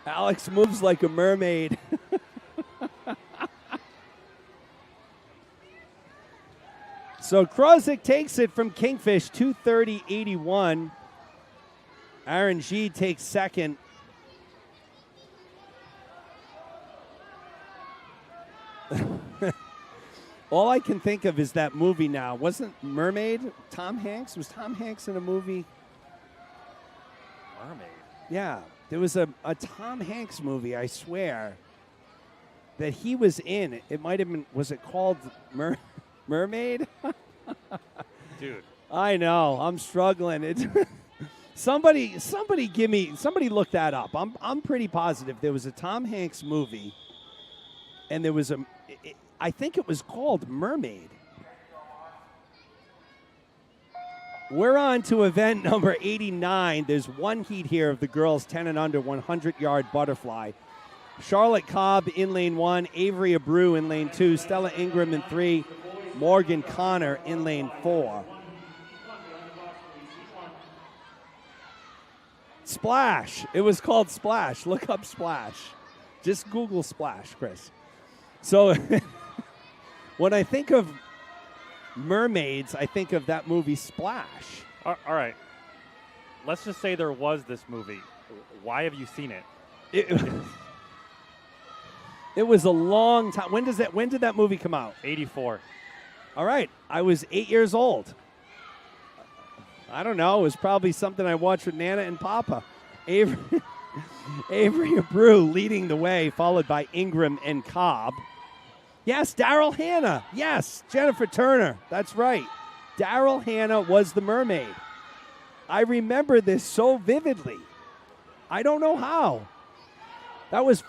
Alex moves like a mermaid. So Kruzik takes it from Kingfish, 230.81. Aaron G takes second. All I can think of is that movie now. Wasn't Mermaid Tom Hanks? Was Tom Hanks in a movie? Mermaid? Yeah. There was a Tom Hanks movie, I swear, that he was in. It might have been, was it called Mermaid? Dude. I know. I'm struggling. Somebody look that up. I'm pretty positive there was a Tom Hanks movie, and there was I think it was called Mermaid. We're on to event number 89. There's one heat here of the girls 10 and under 100-yard butterfly. Charlotte Cobb in lane 1, Avery Abreu in lane 2, Stella Ingram in 3, Morgan Connor in lane 4. Splash. It was called Splash. Look up Splash. Just Google Splash, Chris. So when I think of mermaids, I think of that movie Splash. All right. Let's just say there was this movie. Why have you seen it? It was a long time. When did that movie come out? 84. All right. I was 8 years old. I don't know. It was probably something I watched with Nana and Papa. Avery Abreu leading the way, followed by Ingram and Cobb. Yes, Daryl Hannah. Yes, Jennifer Turner. That's right. Daryl Hannah was the mermaid. I remember this so vividly. I don't know how. That was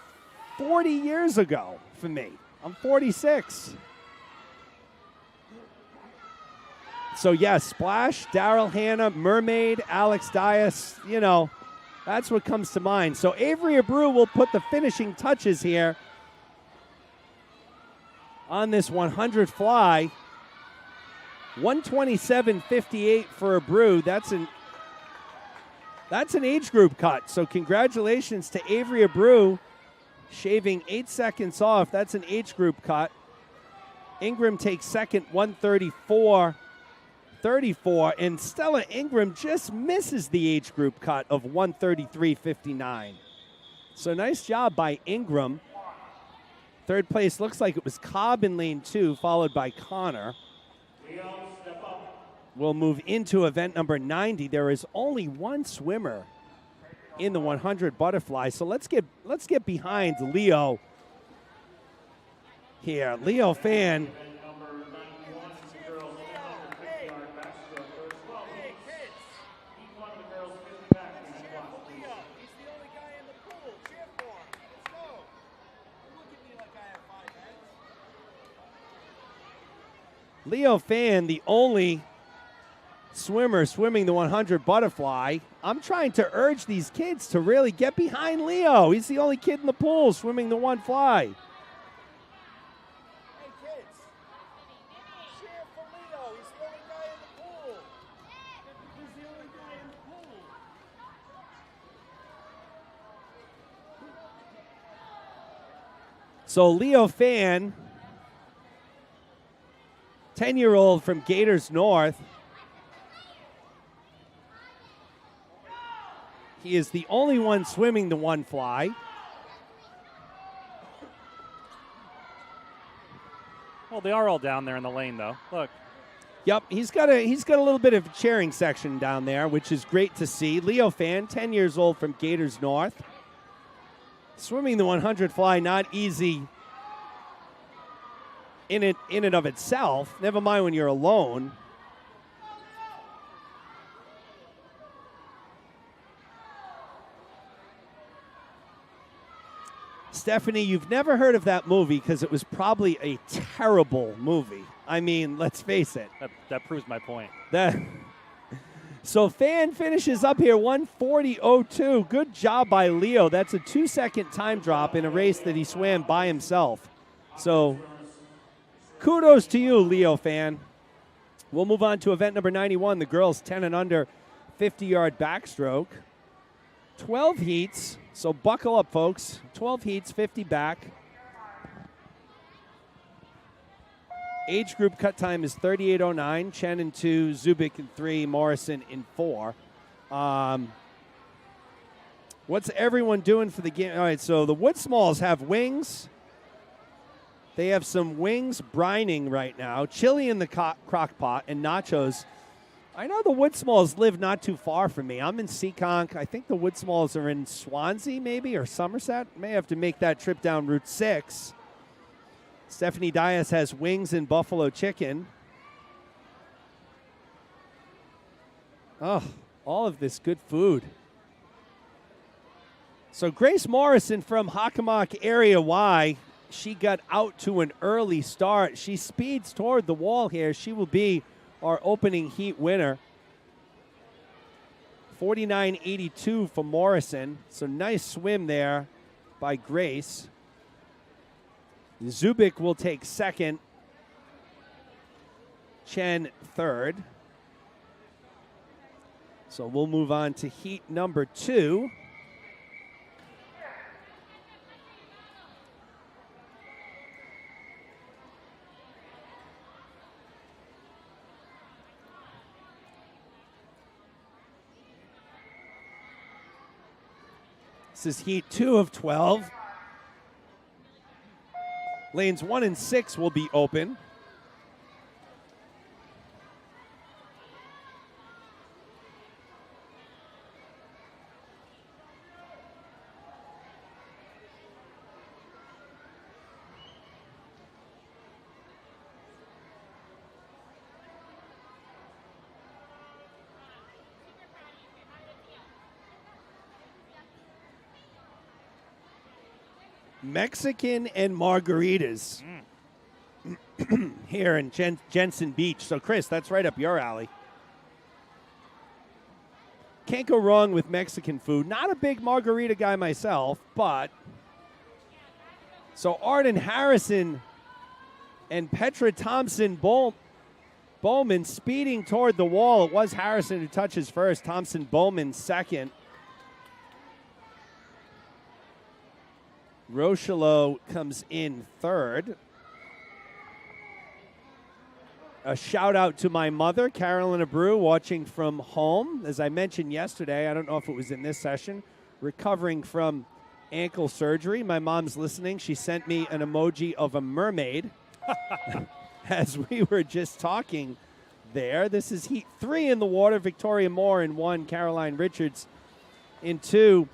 40 years ago for me. I'm 46. So, yes, Splash, Daryl Hannah, Mermaid, Alex Dias, that's what comes to mind. So, Avery Abreu will put the finishing touches here on this 100 fly. 127.58 for Abreu. That's an age group cut. So congratulations to Avery Abreu, shaving 8 seconds off. That's an age group cut. Ingram takes second, 134.34, and Stella Ingram just misses the age group cut of 133.59. So nice job by Ingram. Third place looks like it was Cobb in lane 2, followed by Connor. We'll move into event number 90. There is only one swimmer in the 100 butterfly, so let's get behind Leo here. Leo Fan. Leo Fan, the only swimmer swimming the 100 butterfly. I'm trying to urge these kids to really get behind Leo. He's the only kid in the pool swimming the one fly. Hey, kids, cheer for Leo. He's the only guy in the pool. He's the only guy in the pool. So Leo Fan, 10-year-old from Gators North. He is the only one swimming the one fly. Well, they are all down there in the lane, though. Look. Yep, he's got a little bit of a cheering section down there, which is great to see. Leo Fan, 10 years old from Gators North. Swimming the 100 fly, not easy in and of itself. Never mind when you're alone. Stephanie, you've never heard of that movie because it was probably a terrible movie. I mean, let's face it. That proves my point. So Fan finishes up here 140.02. Good job by Leo. That's a 2-second time drop in a race that he swam by himself. So kudos to you, Leo Fan. We'll move on to event number 91, the girls 10 and under 50-yard backstroke. 12 heats, so buckle up, folks. 12 heats, 50 back. Age group cut time is 38.09. Chen in 2, Zubik in 3, Morrison in 4. What's everyone doing for the game? All right, so the Wood Smalls have wings. They have some wings brining right now. Chili in the crock pot and nachos. I know the Wood Smalls live not too far from me. I'm in Seekonk. I think the Wood Smalls are in Swansea maybe or Somerset. May have to make that trip down Route 6. Stephanie Dias has wings and buffalo chicken. Oh, all of this good food. So Grace Morrison from Hockomock Area Y, she got out to an early start. She speeds toward the wall here. She will be our opening heat winner. 49.82 for Morrison. So nice swim there by Grace. Zubik will take second. Chen third. So we'll move on to heat number 2. This is heat 2 of 12. Lanes 1 and 6 will be open. Mexican and margaritas here in Jensen Beach. So, Chris, that's right up your alley. Can't go wrong with Mexican food. Not a big margarita guy myself, but so Arden Harrison and Petra Thompson both Bowman speeding toward the wall. It was Harrison who touches first. Thompson Bowman second. Rocheleau comes in third. A shout out to my mother, Carolyn Abreu, watching from home. As I mentioned yesterday, I don't know if it was in this session, recovering from ankle surgery. My mom's listening. She sent me an emoji of a mermaid as we were just talking there. This is heat 3 in the water. Victoria Moore in 1, Caroline Richards in 2,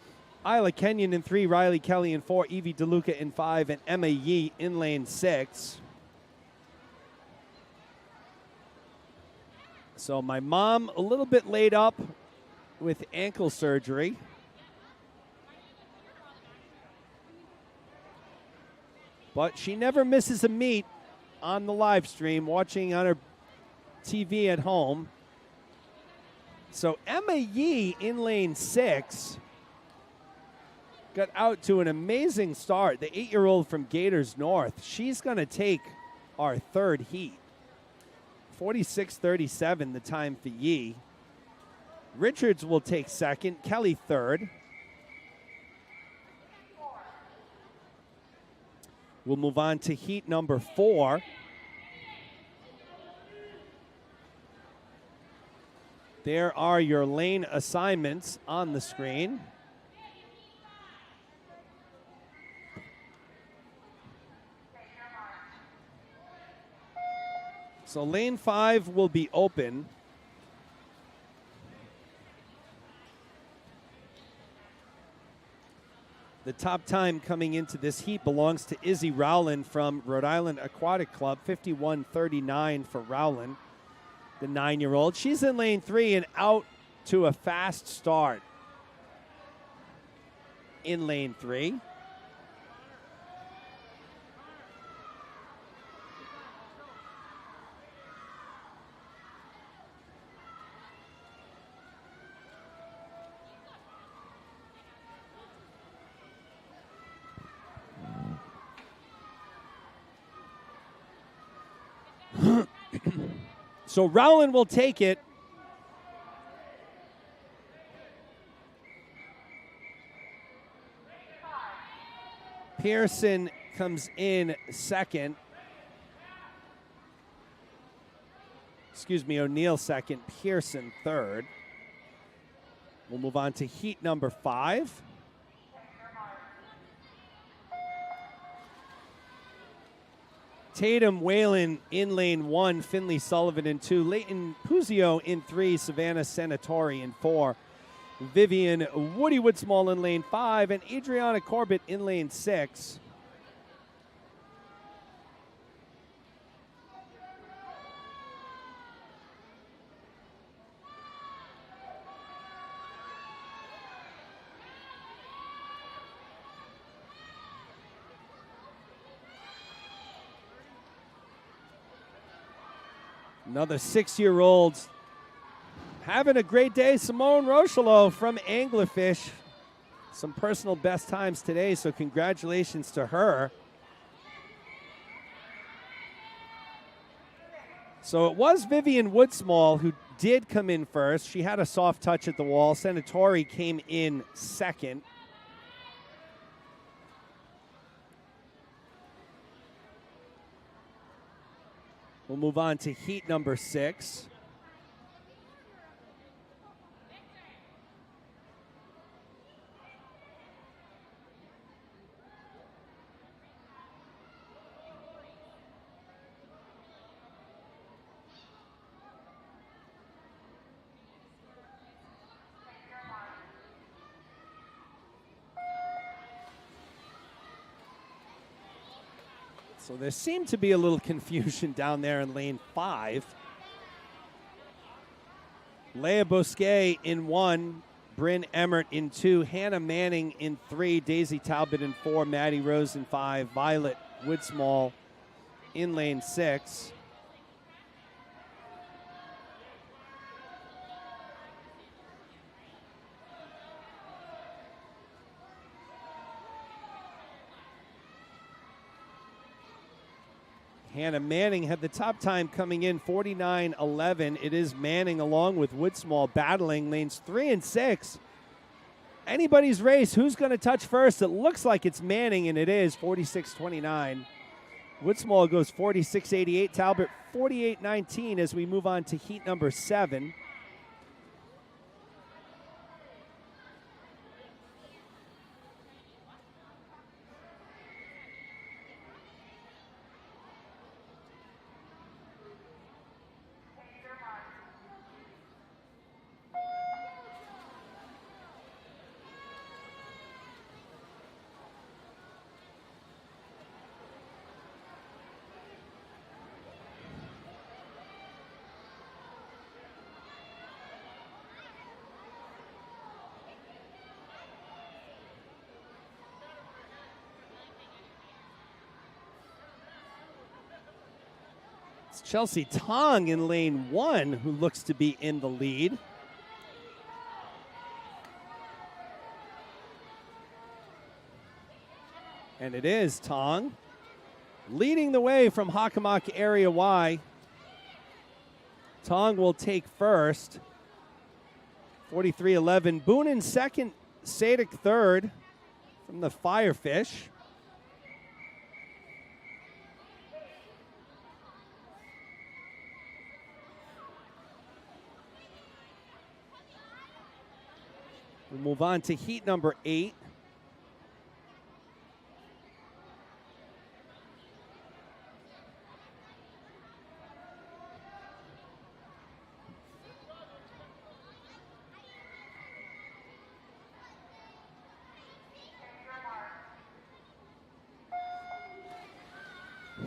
Isla Kenyon in 3, Riley Kelly in 4, Evie DeLuca in 5, and Emma Yee in lane 6. So my mom a little bit laid up with ankle surgery. But she never misses a meet on the live stream, watching on her TV at home. So Emma Yee in lane 6 got out to an amazing start. The 8-year-old from Gators North. She's going to take our third heat. 46:37 the time for Yee. Richards will take second. Kelly third. We'll move on to heat number 4. There are your lane assignments on the screen. So lane 5 will be open. The top time coming into this heat belongs to Izzy Rowland from Rhode Island Aquatic Club, 51:39 for Rowland, the 9-year-old. She's in lane 3 and out to a fast start in lane 3. So Rowland will take it. Pearson comes in second. O'Neill second, Pearson third. We'll move on to heat number 5. Tatum Whalen in lane 1, Finley Sullivan in 2, Leighton Puzio in 3, Savannah Senatori in 4, Vivian Woody Woodsmall in lane 5, and Adriana Corbett in lane 6. Another 6-year-old having a great day. Simone Rocheleau from Anglerfish. Some personal best times today, so congratulations to her. So it was Vivian Woodsmall who did come in first. She had a soft touch at the wall. Senatori came in second. We'll move on to heat number 6. So there seemed to be a little confusion down there in lane 5. Leah Bosquet in 1, Bryn Emmert in 2, Hannah Manning in 3, Daisy Talbot in 4, Maddie Rose in 5, Violet Woodsmall in lane 6. Hannah Manning had the top time coming in 49.11. It is Manning along with Woodsmall battling lanes 3 and 6. Anybody's race. Who's going to touch first? It looks like it's Manning, and it is 46.29. Woodsmall goes 46.88. Talbot 48.19 as we move on to heat number 7. Chelsea Tong in lane 1, who looks to be in the lead. And it is Tong leading the way from Hockomock Area Y. Tong will take first. 43.11. Boone in second. Sadik third from the Firefish. We'll move on to heat number 8.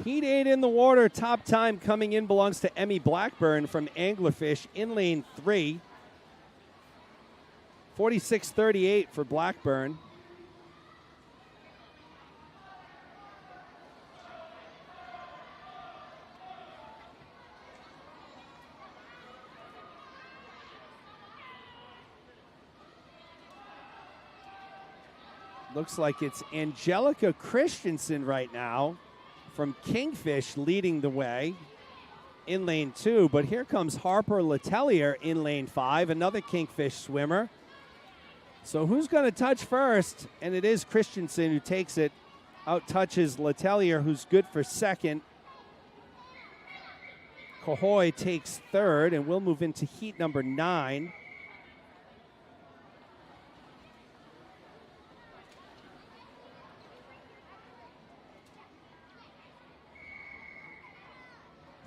Heat 8 in the water. Top time coming in belongs to Emmy Blackburn from Anglerfish in lane 3. 46.38 for Blackburn. Looks like it's Angelica Christensen right now from Kingfish leading the way in lane 2. But here comes Harper Letelier in lane 5, another Kingfish swimmer. So who's going to touch first? And it is Christensen who takes it. Out touches Letelier, who's good for second. Cahoy takes third, and we'll move into heat number 9.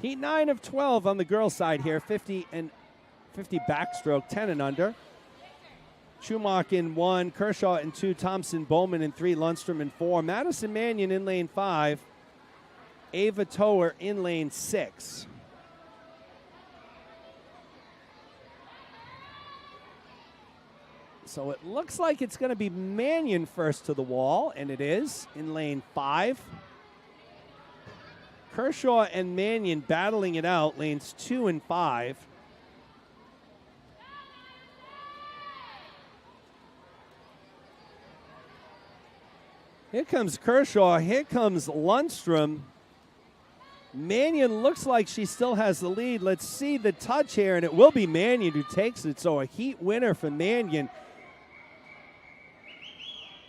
Heat 9 of 12 on the girls' side here. 50 backstroke, 10 and under. Schumacher in 1, Kershaw in 2, Thompson Bowman in 3, Lundstrom in 4, Madison Mannion in lane 5, Ava Tower in lane 6. So it looks like it's going to be Mannion first to the wall, and it is in lane 5. Kershaw and Mannion battling it out, lanes 2 and 5. Here comes Kershaw. Here comes Lundstrom. Mannion looks like she still has the lead. Let's see the touch here, and it will be Mannion who takes it. So a heat winner for Mannion.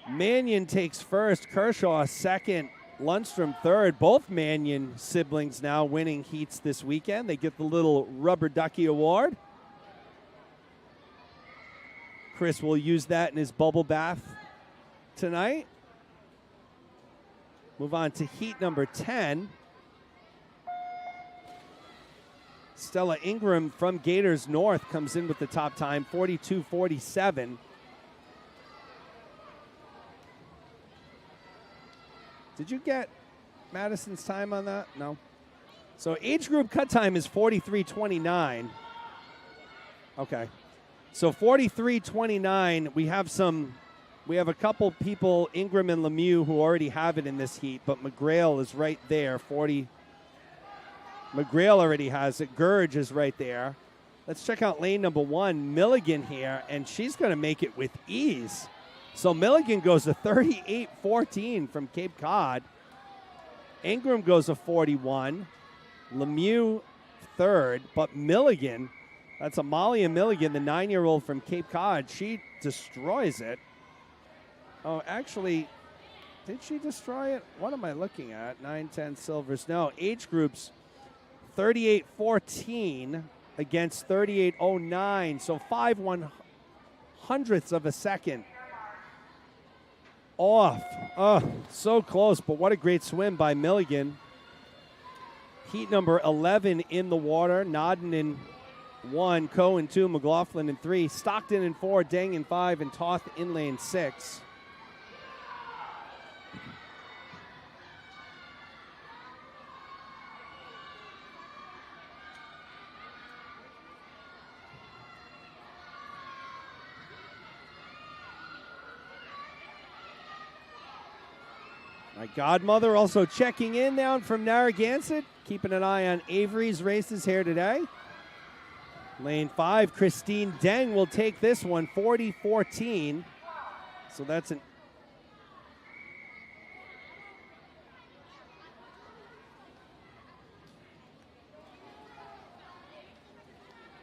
Mannion takes first, Kershaw second, Lundstrom third. Both Mannion siblings now winning heats this weekend. They get the little rubber ducky award. Chris will use that in his bubble bath tonight. Move on to heat number 10. Stella Ingram from Gators North comes in with the top time, 42.47. Did you get Madison's time on that? No. So age group cut time is 43.29. Okay. So 43.29. We have a couple people, Ingram and Lemieux, who already have it in this heat, but McGrail is right there. McGrail already has it. Gurge is right there. Let's check out lane number 1, Milligan here, and she's going to make it with ease. So Milligan goes to 38.14 from Cape Cod. Ingram goes a 41. Lemieux third, but Milligan, that's Amalia Milligan, the 9-year-old from Cape Cod. She destroys it. Oh, actually, did she destroy it? What am I looking at? 9-10 silvers. No, age groups 38-14 against 38-09. So 5/100ths of a second off. Oh, so close, but what a great swim by Milligan. Heat number 11 in the water. Nodden in 1, Coe in 2, McLaughlin in 3, Stockton in 4, Deng in 5, and Toth in lane 6. My godmother also checking in down from Narragansett, keeping an eye on Avery's races here today. Lane 5, Christine Deng will take this one, 40-14. So that's an...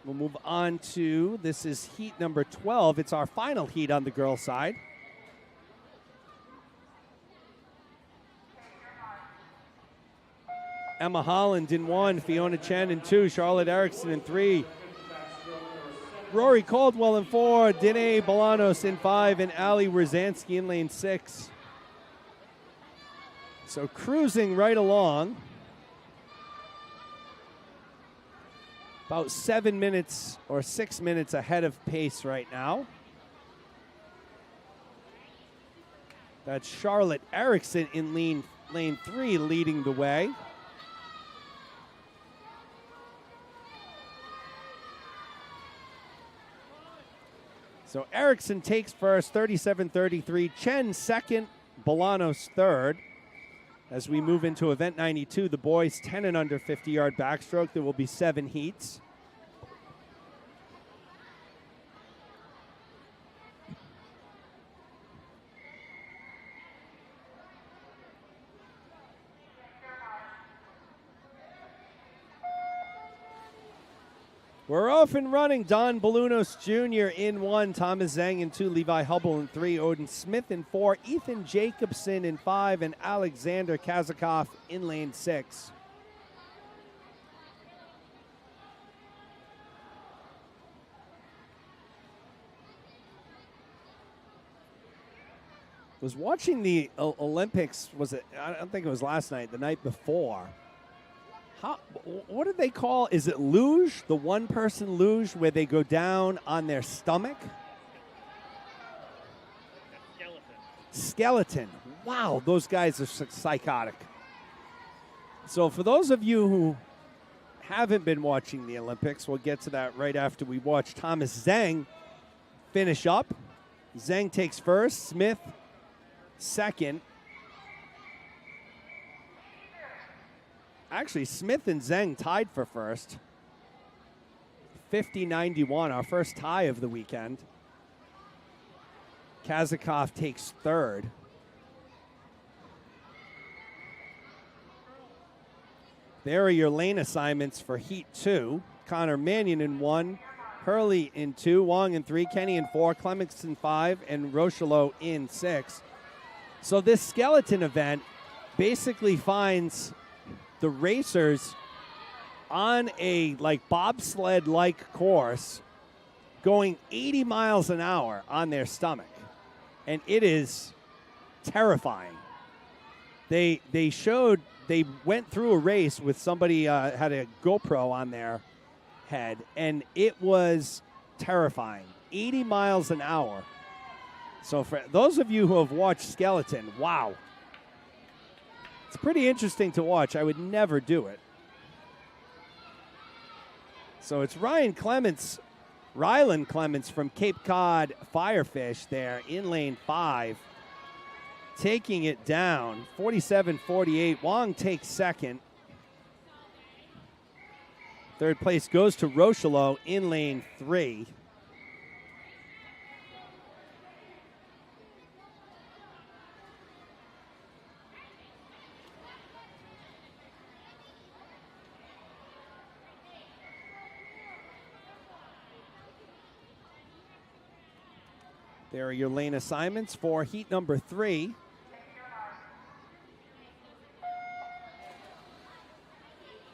We'll move on to, this is heat number 12. It's our final heat on the girls' side. Emma Holland in 1, Fiona Chen in 2, Charlotte Erickson in 3, Rory Caldwell in 4, Danae Bolanos in 5, and Ali Wrzanski in lane 6. So cruising right along. About 7 minutes or 6 minutes ahead of pace right now. That's Charlotte Erickson in lane 3 leading the way. So Erickson takes first, 37-33. Chen second, Bolanos third. As we move into event 92, the boys 10 and under 50-yard backstroke. There will be 7 heats. We're off and running. Don Bolunos Jr. in 1, Thomas Zhang in 2, Levi Hubble in 3, Odin Smith in 4, Ethan Jacobson in 5, and Alexander Kazakov in lane 6. Was watching the Olympics, I don't think it was last night, the night before. What do they call? Is it luge? The one-person luge where they go down on their stomach? Skeleton. Wow, those guys are psychotic. So for those of you who haven't been watching the Olympics, we'll get to that right after we watch Thomas Zhang finish up. Zhang takes first, Smith second. Actually, Smith and Zhang tied for first. 50-91, our first tie of the weekend. Kazakov takes third. There are your lane assignments for Heat 2. Connor Mannion in 1, Hurley in 2, Wong in 3, Kenny in 4, Clements in 5, and Rocheleau in 6. So this skeleton event basically finds the racers on a bobsled-like course going 80 miles an hour on their stomach. And it is terrifying. They went through a race with somebody had a GoPro on their head, and it was terrifying. 80 miles an hour. So for those of you who have watched Skeleton, wow. It's pretty interesting to watch. I would never do it. So it's Rylan Clements from Cape Cod Firefish there in lane 5, taking it down, 47-48. Wong takes second. Third place goes to Rocheleau in lane 3. There are your lane assignments for heat number 3.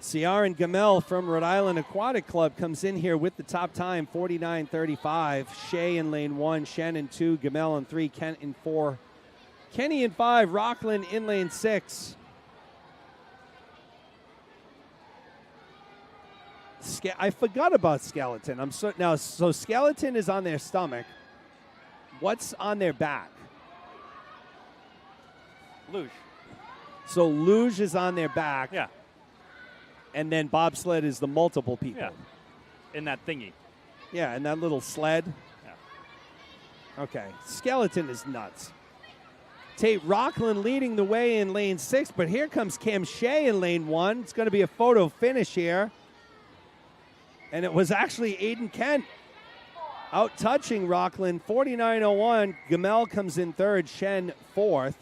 Ciaran Gamel from Rhode Island Aquatic Club comes in here with the top time, 49.35. Shea in lane 1, Shen in 2, Gamel in 3, Kent in 4, Kenny in 5, Rockland in lane 6. I forgot about Skeleton. So Skeleton is on their stomach. What's on their back? Luge. So luge is on their back. Yeah. And then bobsled is the multiple people. Yeah. In that thingy. Yeah, and that little sled. Yeah. Okay. Skeleton is nuts. Tate Rockland leading the way in lane 6, but here comes Cam Shea in lane 1. It's going to be a photo finish here. And it was actually Aiden Kent out touching Rockland, 49.01. Gamel comes in 3rd, Shen 4th.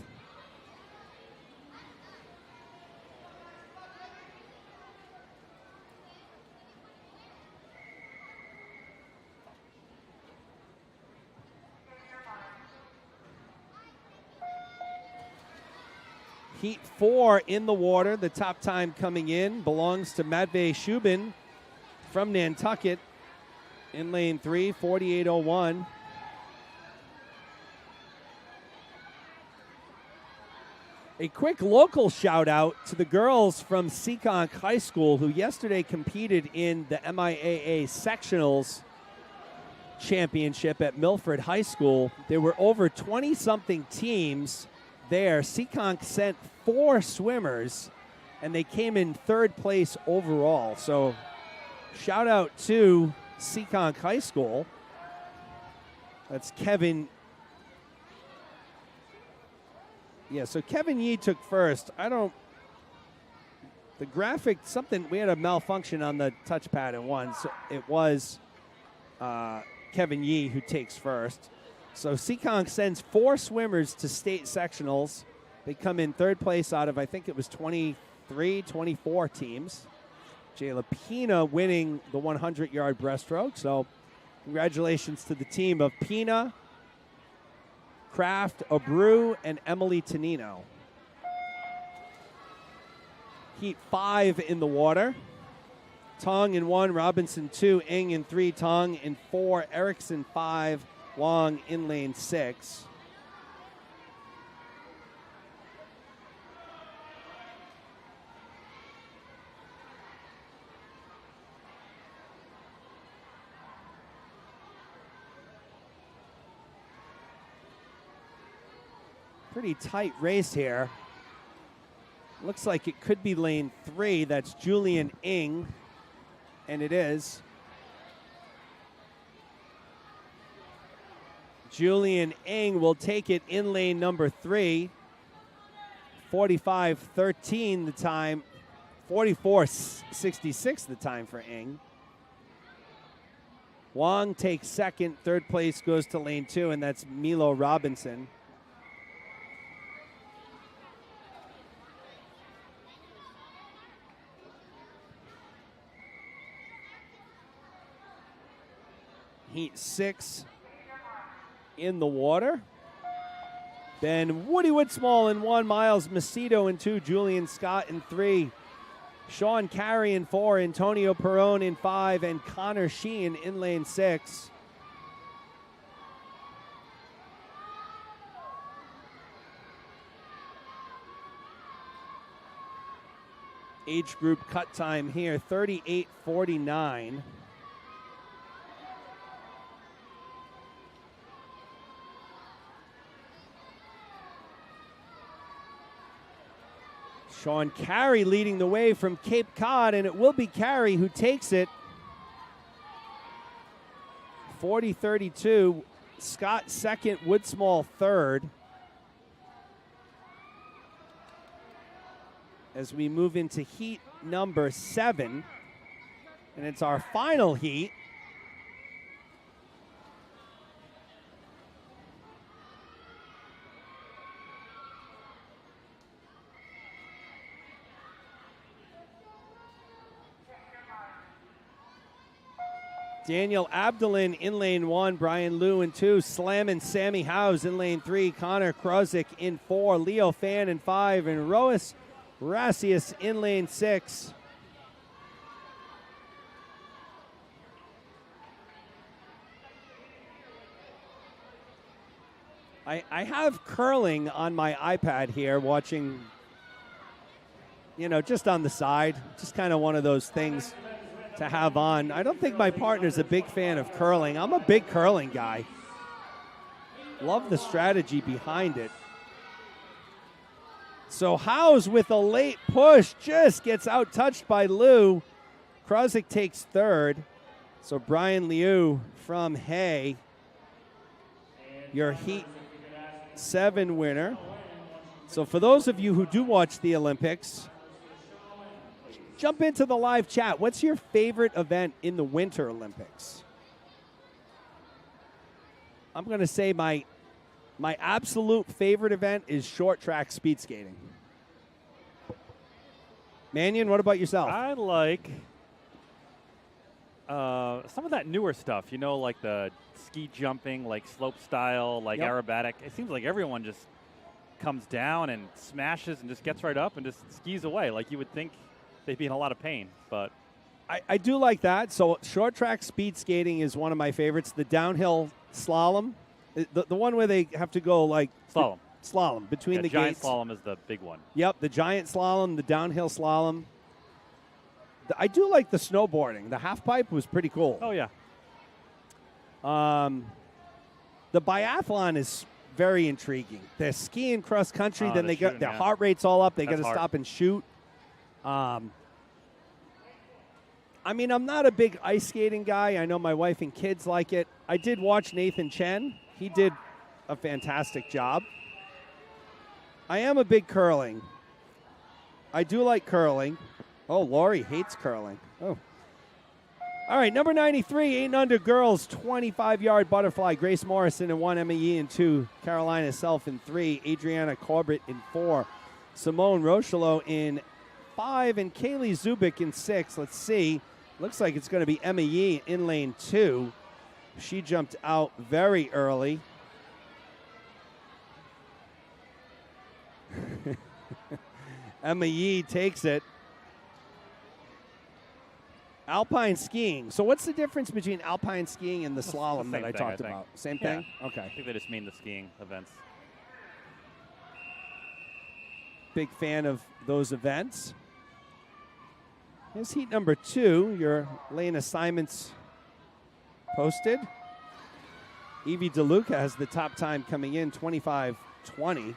Heat 4 in the water. The top time coming in belongs to Matvey Shubin from Nantucket in lane 3, 48.01. A quick local shout out to the girls from Seekonk High School who yesterday competed in the MIAA Sectionals Championship at Milford High School. There were over 20-something teams there. Seekonk sent 4 swimmers, and they came in 3rd place overall. So shout out to Seekonk High School. That's Kevin. Yeah, so Kevin Yee took first. The graphic, we had a malfunction on the touchpad at once. So it was Kevin Yee who takes first. So Seekonk sends 4 swimmers to state sectionals. They come in 3rd place out of, I think it was 23, 24 teams. Jayla Pina winning the 100-yard breaststroke. So congratulations to the team of Pina, Kraft, Abreu, and Emily Tonino. Heat 5 in the water. Tong in 1, Robinson 2, Ng in 3, Tong in 4, Erickson 5, Wong in lane 6. Pretty tight race here. Looks like it could be lane 3. That's Julian Ng, and it is. Julian Ng will take it in lane number 3. 45.13 the time. 44.66 the time for Ng. Wong takes 2nd. 3rd place goes to lane 2, and that's Milo Robinson. Heat 6 in the water. Then Woody Woodsmall in 1, Miles Macedo in 2, Julian Scott in 3, Sean Carey in 4, Antonio Perone in 5, and Connor Sheehan in lane 6. Age group cut time here, 38.49. Sean Carey leading the way from Cape Cod, and it will be Carey who takes it. 40.32. Scott 2nd, Woodsmall 3rd. As we move into heat number 7, and it's our final heat. Daniel Abdalin in lane 1, Brian Liu in 2, Slam and Sammy Howes in lane 3, Connor Krozik in 4, Leo Fan in 5, and Roas Rassius in lane 6. I have curling on my iPad here watching, just on the side. Just kind of one of those things to have on. I don't think my partner's a big fan of curling. I'm a big curling guy. Love the strategy behind it. So Howes with a late push just gets out-touched by Liu. Krozik takes third. So Brian Liu from Hay, your Heat 7 winner. So for those of you who do watch the Olympics, jump into the live chat. What's your favorite event in the Winter Olympics? I'm going to say my absolute favorite event is short track speed skating. Mannion, what about yourself? I like some of that newer stuff, like the ski jumping, like slope style, like aerobatic. It seems like everyone just comes down and smashes and just gets right up and just skis away. Like you would think they'd be in a lot of pain, but I do like that. So short track speed skating is one of my favorites. The downhill slalom, the one where they have to go like slalom between the giant gates. Slalom is the big one. Yep, the giant slalom, the downhill slalom. I do like the snowboarding. The half pipe was pretty cool. Oh yeah. The biathlon is very intriguing. They're skiing cross country, then they got their heart rate's all up. They got to stop and shoot. I'm not a big ice skating guy. I know my wife and kids like it. I did watch Nathan Chen. He did a fantastic job. I am a big curling. I do like curling. Oh, Lori hates curling. Oh. All right, number 93, 8 and under girls, 25-yard butterfly. Grace Morrison in 1, Emma Yee in 2, Carolina Self in 3, Adriana Corbett in 4, Simone Rocheleau in 5, and Kaylee Zubik in 6. Let's see. Looks like it's going to be Emma Yee in lane 2. She jumped out very early. Emma Yee takes it. Alpine skiing. So what's the difference between alpine skiing and the slalom that I talked about? Same thing? Okay. I think they just mean the skiing events. Big fan of those events. Here's heat number 2. Your lane assignments posted. Evie DeLuca has the top time coming in, 25:20.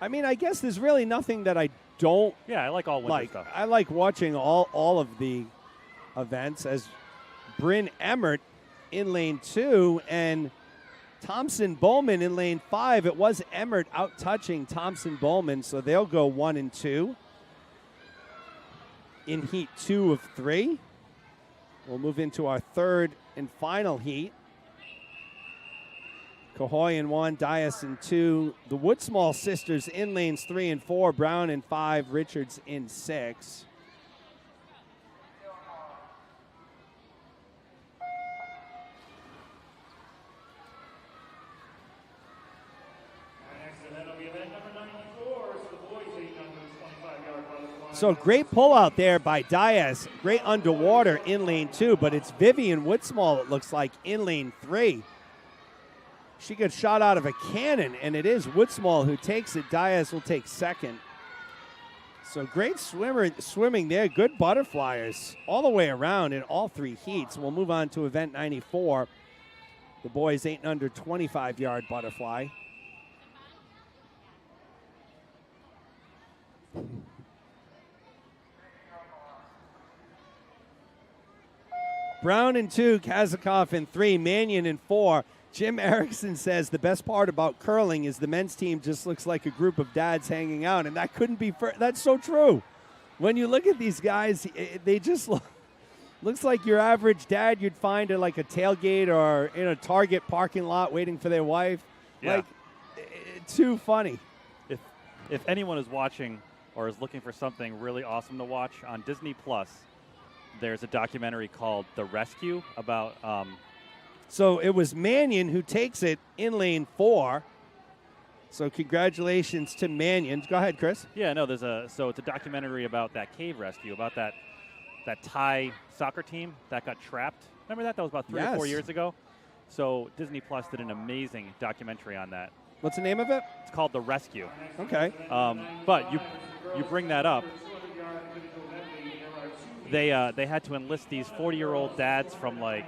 I guess there's really nothing that I don't I like all winter stuff. I like watching all of the events as Bryn Emmert in lane 2 and Thompson Bowman in lane 5. It was Emmert out-touching Thompson Bowman, so they'll go 1 and 2 in heat 2 of 3. We'll move into our third and final heat. Cahoy in 1, Dias in 2. The Woodsmall sisters in lanes 3 and 4. Brown in 5, Richards in 6. So great pull out there by Diaz. Great underwater in lane 2, but it's Vivian Woodsmall, it looks like, in lane 3. She gets shot out of a cannon, and it is Woodsmall who takes it. Diaz will take second. So great swimming there. Good butterflyers all the way around in all 3 heats. We'll move on to event 94. The boys 8 and under 25-yard butterfly. Brown in 2, Kazakov in 3, Mannion in 4. Jim Erickson says the best part about curling is the men's team just looks like a group of dads hanging out, and that couldn't be that's so true. When you look at these guys, they just looks like your average dad you'd find at like a tailgate or in a Target parking lot waiting for their wife. Yeah. Like, too funny. If anyone is watching or is looking for something really awesome to watch, on Disney Plus, there's a documentary called The Rescue about. So it was Mannion who takes it in lane 4. So congratulations to Mannion. Go ahead, Chris. Yeah, no, it's a documentary about that cave rescue, about that Thai soccer team that got trapped. Remember that? That was about 3 or 4 years ago. So Disney Plus did an amazing documentary on that. What's the name of it? It's called The Rescue. Okay. But you bring that up. They had to enlist these 40-year-old dads from like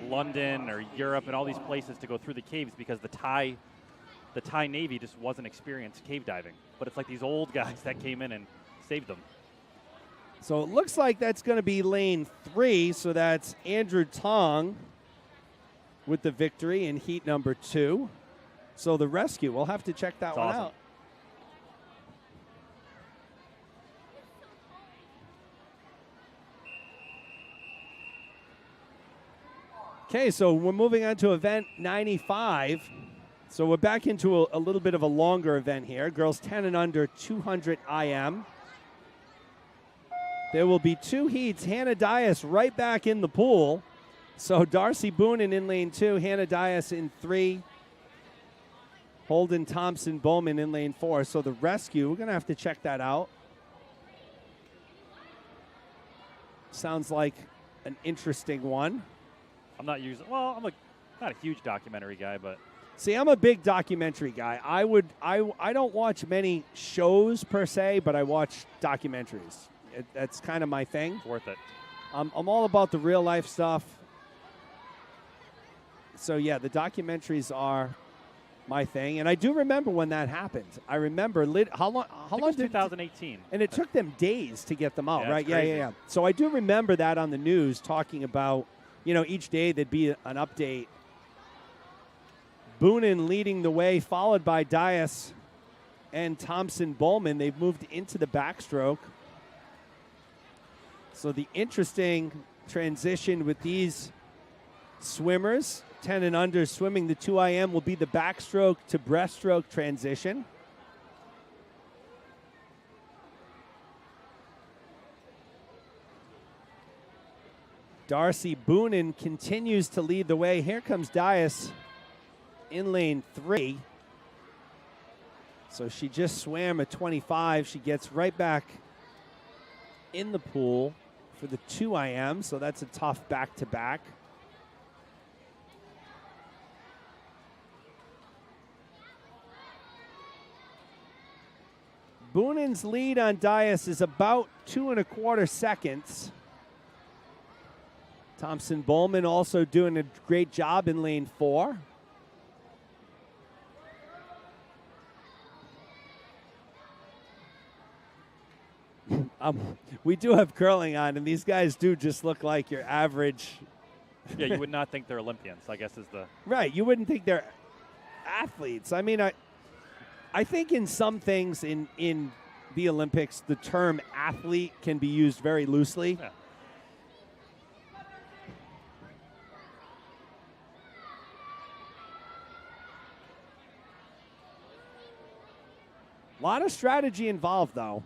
London or Europe and all these places to go through the caves because the Thai Navy just wasn't experienced cave diving. But it's like these old guys that came in and saved them. So it looks like that's going to be lane 3. So that's Andrew Tong with the victory in heat number 2. So the rescue, we'll have to check that one out. Okay, so we're moving on to event 95. So we're back into a little bit of a longer event here. Girls 10 and under, 200 IM. There will be 2 heats. Hannah Dias right back in the pool. So Darcy Boonen in lane 2, Hannah Dias in 3. Holden Thompson Bowman in lane 4. So the rescue, we're going to have to check that out. Sounds like an interesting one. I'm not a huge documentary guy, but see, I'm a big documentary guy. I don't watch many shows per se, but I watch documentaries. That's kind of my thing. Worth it. I'm all about the real life stuff. So yeah, the documentaries are my thing, and I do remember when that happened. I remember how long did 2018, and it took them days to get them out, right? Crazy. Yeah. So I do remember that on the news talking about, each day there'd be an update. Boonen leading the way, followed by Dias and Thompson Bowman. They've moved into the backstroke. So the interesting transition with these swimmers, 10 and under, swimming the 2 IM will be the backstroke to breaststroke transition. Darcy Boonen continues to lead the way. Here comes Dias in lane 3. So she just swam a 25. She gets right back in the pool for the 2 IM. So that's a tough back-to-back. Boonen's lead on Dias is about 2.25 seconds. Thompson Bowman also doing a great job in lane 4. We do have curling on, and these guys do just look like your average. Yeah, you would not think they're Olympians, I guess is the. Right, you wouldn't think they're athletes. I mean, I think in some things in the Olympics, the term athlete can be used very loosely. Yeah. A lot of strategy involved, though,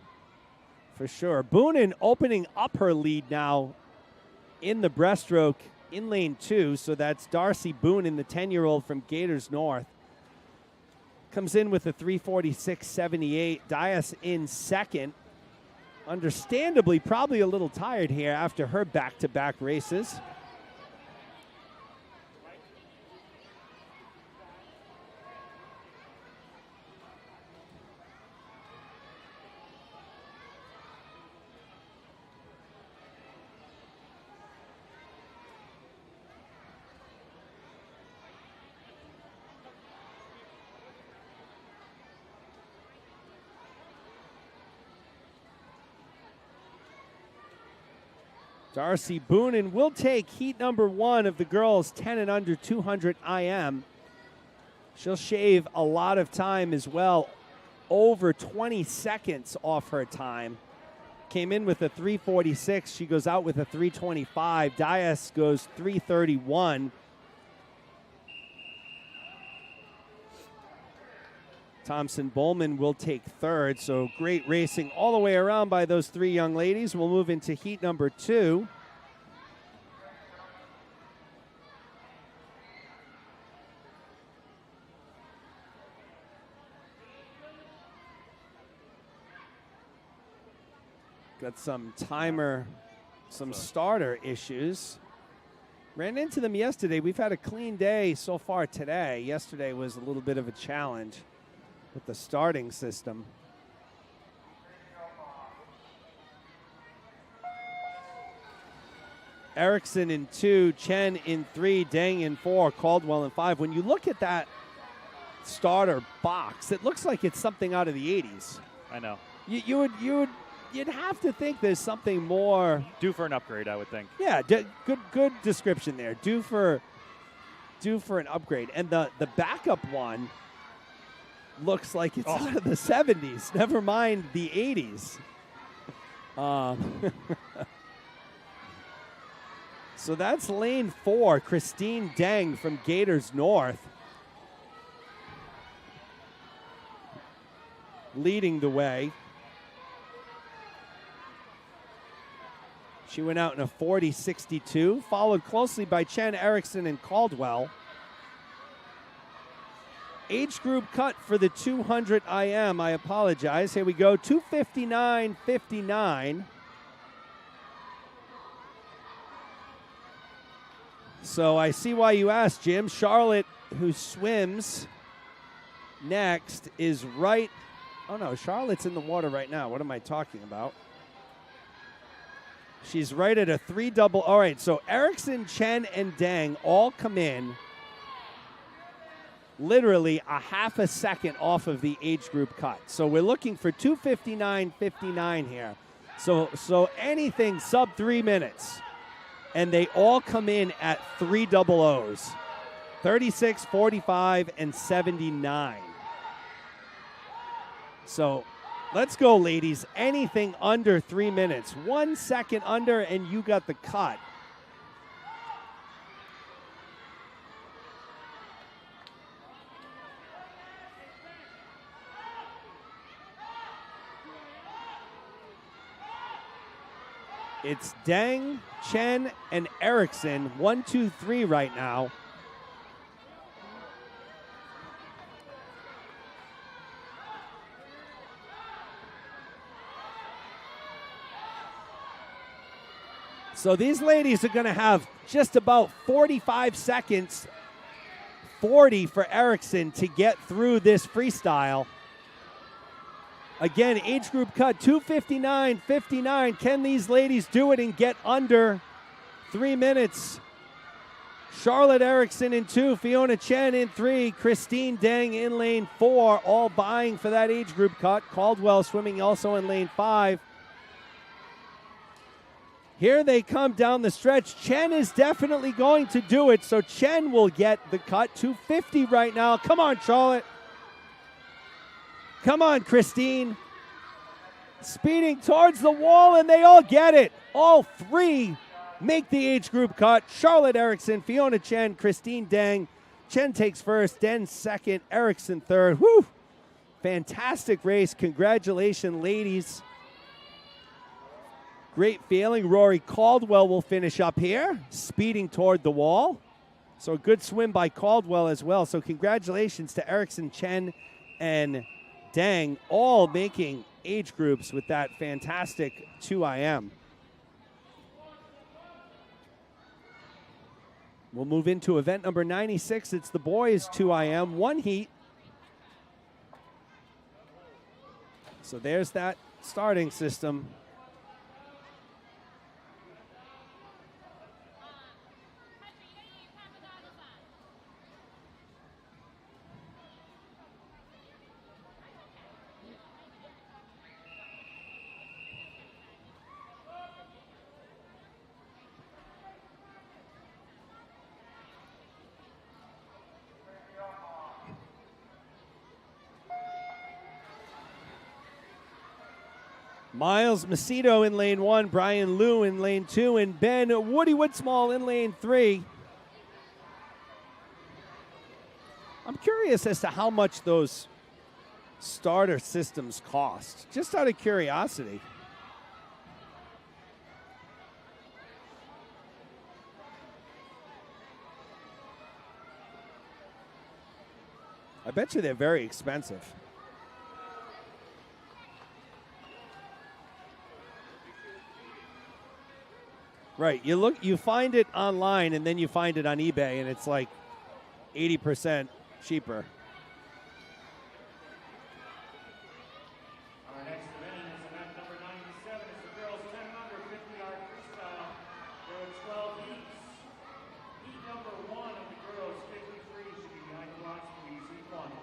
for sure. Boonen opening up her lead now in the breaststroke in lane 2. So that's Darcy Boonen, the 10-year-old from Gators North. Comes in with a 3:46.78. Dias in second. Understandably, probably a little tired here after her back-to-back races. Darcy Boonen will take heat number 1 of the girls 10 and under 200 IM. She'll shave a lot of time as well, over 20 seconds off her time. Came in with a 3:46. She goes out with a 3:25. Dias goes 3:31. Thompson Bowman will take third. So great racing all the way around by those three young ladies. We'll move into heat number 2. Got some starter issues. Ran into them yesterday. We've had a clean day so far today. Yesterday was a little bit of a challenge with the starting system. Erickson in 2, Chen in 3, Dang in 4, Caldwell in 5. When you look at that starter box, it looks like it's something out of the 80s. I know. You'd have to think there's something more Due for an upgrade, I would think. Yeah, good description there. Due for an upgrade. And the backup one looks like it's out of the 70s. Never mind the 80s. So that's lane 4, Christine Deng from Gators North, leading the way. She went out in a 40.62, followed closely by Chen, Erickson, and Caldwell. Age group cut for the 200 IM. I apologize. Here we go. 259.59. So I see why you asked, Jim. Charlotte, who swims next, is right. Oh, no. Charlotte's in the water right now. What am I talking about? She's right at a 3 double. All right, so Erickson, Chen, and Deng all come in literally a half a second off of the age group cut. So we're looking for 259.59 here. So anything sub 3 minutes. And they all come in at 3 double O's. 36, 45, and 79. So let's go, ladies. Anything under 3 minutes. 1 second under, and you got the cut. It's Deng, Chen, and Erickson. 1, 2, 3 right now. So these ladies are going to have just about 45 seconds, 40 for Erickson to get through this freestyle. Again, age group cut 259.59. Can these ladies do it and get under 3 minutes? Charlotte Erickson in 2, Fiona Chen in 3, Christine Deng in lane 4, all vying for that age group cut. Caldwell swimming also in lane 5. Here they come down the stretch. Chen is definitely going to do it, so Chen will get the cut. 250 right now. Come on, Charlotte. Come on, Christine. Speeding towards the wall, and they all get it. All 3 make the age group cut. Charlotte Erickson, Fiona Chen, Christine Deng. Chen takes first, Deng second, Erickson third. Whew! Fantastic race. Congratulations, ladies. Great feeling. Rory Caldwell will finish up here, speeding toward the wall. So a good swim by Caldwell as well. So congratulations to Erickson, Chen, and Deng, all making age groups with that fantastic 2IM. We'll move into event number 96. It's the boys 2IM, 1 heat. So there's that starting system. Miles Macedo in lane 1, Brian Liu in lane 2, and Ben Woody Woodsmall in lane 3. I'm curious as to how much those starter systems cost? Just out of curiosity. I bet you they're very expensive. Right, you find it online, and then you find it on eBay, and it's like 80% cheaper. Our next event is event number 97. It's the girls 10 and under 50-yard freestyle. There are 12 heats. Heat number 1 of the girls 53 should be behind the blocks, please. Heat 1.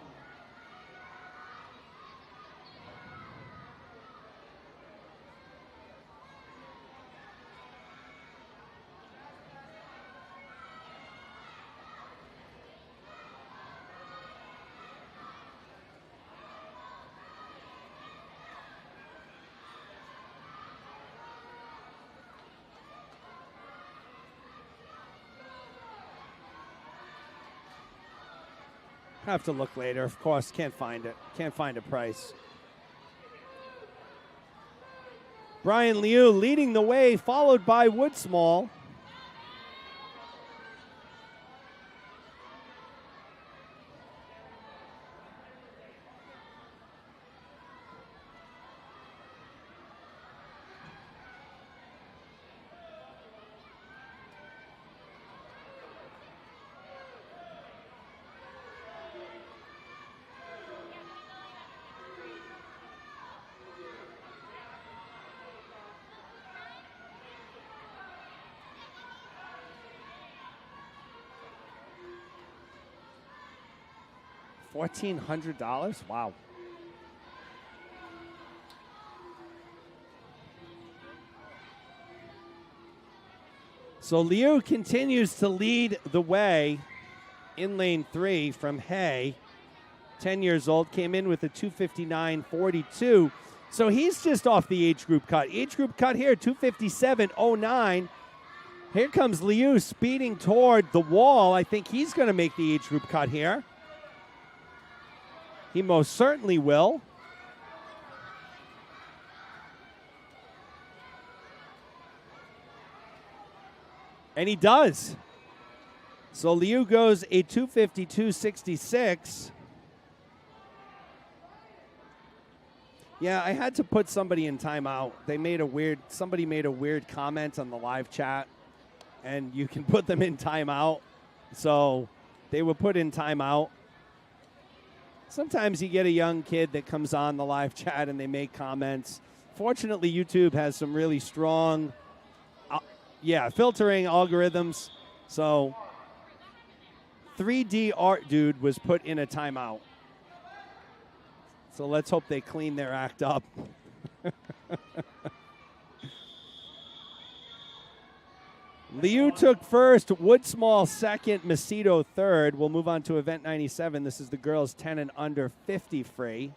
Have to look later, of course. Can't find it. Can't find a price. Brian Liu leading the way, followed by Woodsmall. $1,400? Wow. So Liu continues to lead the way in lane 3 from Hay. 10 years old, came in with a 259.42. So he's just off the age group cut. Age group cut here, 257.09. Here comes Liu speeding toward the wall. I think he's going to make the age group cut here. He most certainly will. And he does. So Liu goes a 252.66. Yeah, I had to put somebody in timeout. Somebody made a weird comment on the live chat, and you can put them in timeout. So they were put in timeout. Sometimes you get a young kid that comes on the live chat and they make comments. Fortunately, YouTube has some really strong, filtering algorithms. So 3D Art Dude was put in a timeout. So let's hope they clean their act up. Liu took first, Woodsmall second, Macedo third. We'll move on to event 97. This is the girls 10 and under 50 free.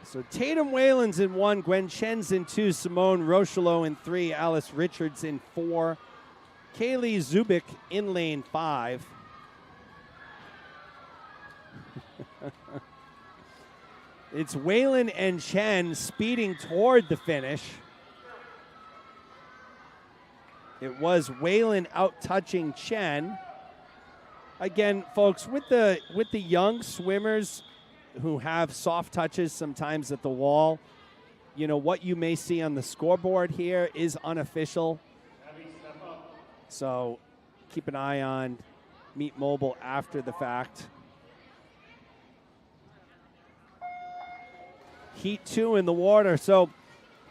So Tatum Whalen's in 1, Gwen Chen's in 2, Simone Rochelot in 3, Alice Richards in 4, Kaylee Zubik in lane 5. It's Whalen and Chen speeding toward the finish. It was Whalen out-touching Chen. Again, folks, with the young swimmers who have soft touches sometimes at the wall, you know, what you may see on the scoreboard here is unofficial. So keep an eye on Meet Mobile after the fact. Heat 2 in the water. So,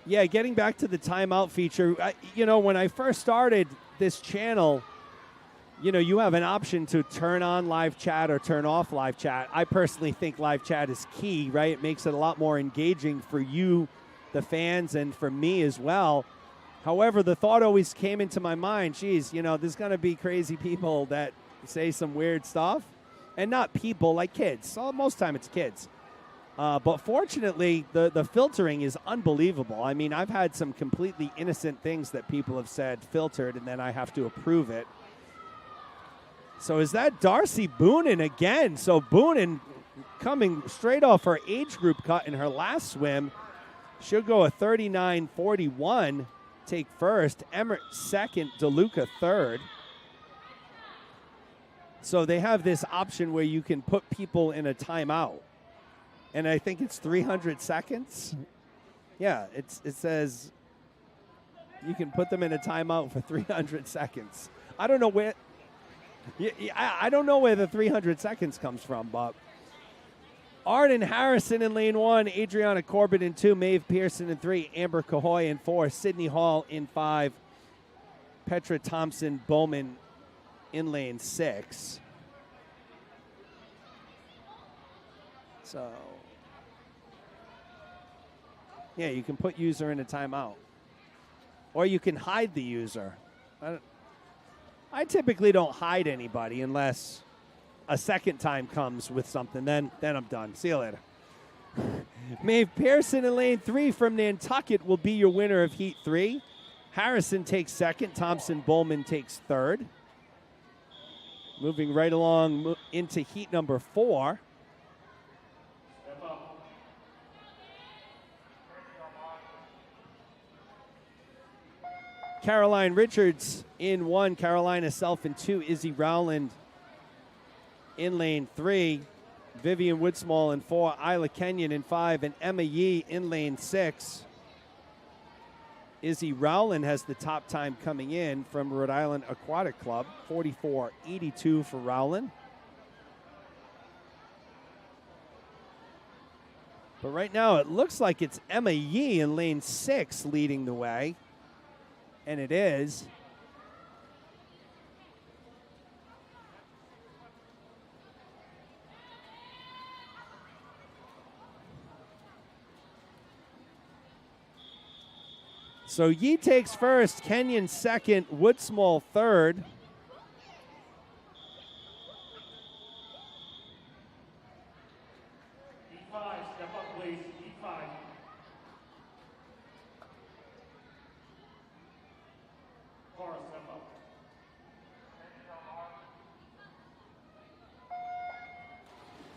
yeah, getting back to the timeout feature, when I first started this channel, you know, you have an option to turn on live chat or turn off live chat. I personally think live chat is key, right? It makes it a lot more engaging for you, the fans, and for me as well. However, the thought always came into my mind, geez, you know, there's going to be crazy people that say some weird stuff. And not people, like kids. So most of the time it's kids. But fortunately, the filtering is unbelievable. I mean, I've had some completely innocent things that people have said filtered, and then I have to approve it. So is that Darcy Boonen again? So Boonen coming straight off her age group cut in her last swim. She'll go a 39.41, take first. Emmert second, DeLuca third. So they have this option where you can put people in a timeout. And I think it's 300 seconds. Yeah, it says you can put them in a timeout for 300 seconds. I don't know where I don't know where the 300 seconds comes from, but Arden Harrison in lane 1, Adriana Corbett in 2, Maeve Pearson in 3, Amber Cahoy in 4, Sydney Hall in 5, Petra Thompson Bowman in lane 6. So, yeah, you can put user in a timeout. Or you can hide the user. I typically don't hide anybody unless a second time comes with something. Then I'm done. See you later. Maeve Pearson in lane 3 from Nantucket will be your winner of Heat 3. Harrison takes second. Thompson Bowman takes third. Moving right along into heat number 4. Caroline Richards in 1, Carolina Self in 2, Izzy Rowland in lane 3, Vivian Woodsmall in 4, Isla Kenyon in 5, and Emma Yee in lane 6. Izzy Rowland has the top time coming in from Rhode Island Aquatic Club, 44.82 for Rowland. But right now it looks like it's Emma Yee in lane 6 leading the way. And it is. So Yee takes first, Kenyon second, Woodsmall third. E5, step up, please. E5. Cora, step up.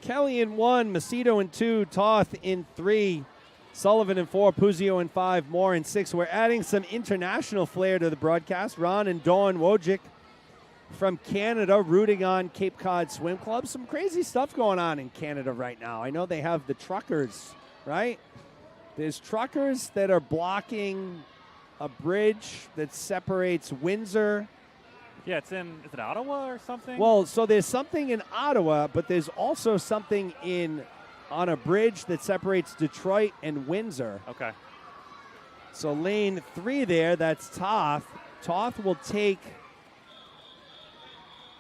Kelly in 1, Macedo in 2, Toth in 3, Sullivan in 4, Puzio in 5, Moore in 6. We're adding some international flair to the broadcast. Ron and Dawn Wojcik from Canada rooting on Cape Cod Swim Club. Some crazy stuff going on in Canada right now. I know they have the truckers, right? There's truckers that are blocking a bridge that separates Windsor. Yeah, is it Ottawa or something? Well, so there's something in Ottawa, but there's also something on a bridge that separates Detroit and Windsor. Okay. So lane 3 there, that's Toth. Toth will take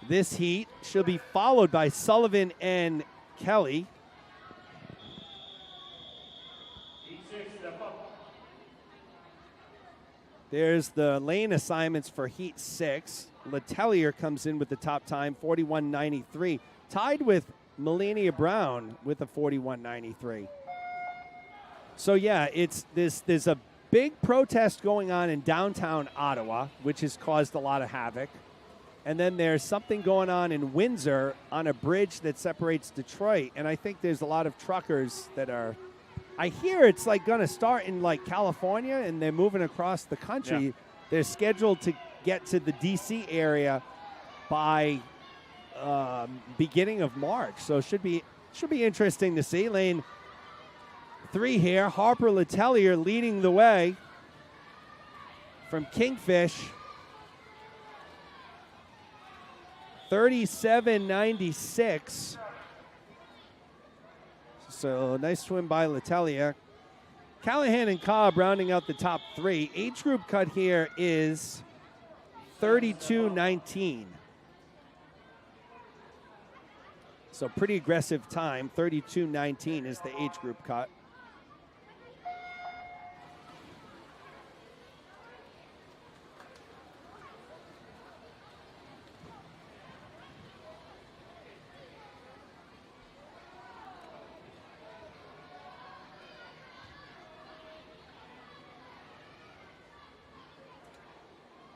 this heat. She'll be followed by Sullivan and Kelly. There's the lane assignments for Heat 6. Letellier comes in with the top time, 41.93. Tied with Melania Brown with a 41.93. So, yeah, there's a big protest going on in downtown Ottawa, which has caused a lot of havoc. And then there's something going on in Windsor on a bridge that separates Detroit. And I think there's a lot of truckers that are... I hear it's like going to start in like California and they're moving across the country. Yeah. They're scheduled to get to the D.C. area by beginning of March. So it should be interesting to see. Lane 3 here. Harper Letellier leading the way from Kingfish. 37.96. So nice swim by Letellier. Callahan and Cobb rounding out the top 3. Age group cut here is 32.19. So pretty aggressive time. 32:19 is the age group cut.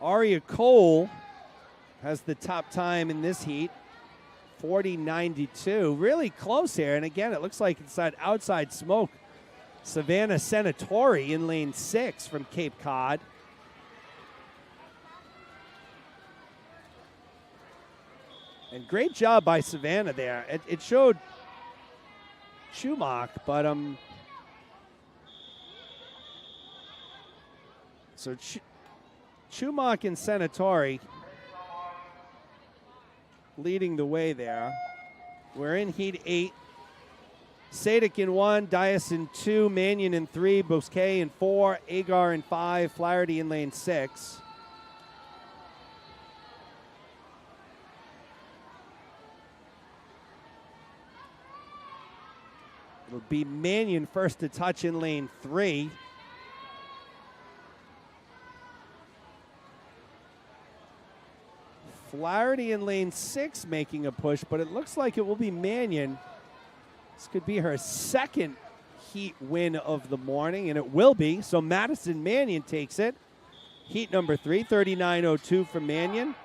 Aria Cole has the top time in this heat, 40:92. Really close here, and again, it looks like it's that outside smoke. Savannah Senatori in lane 6 from Cape Cod. And great job by Savannah there. It showed Schumacher, but so Schumacher and Senatori leading the way there. We're in heat 8. Sadik in 1, Dias in 2, Mannion in 3, Bosquet in 4, Agar in 5, Flaherty in lane 6. It'll be Mannion first to touch in lane 3. Flaherty in lane 6 making a push, but it looks like it will be Mannion. This could be her second heat win of the morning, and it will be. So Madison Mannion takes it. Heat number 3, 39:02 for Mannion.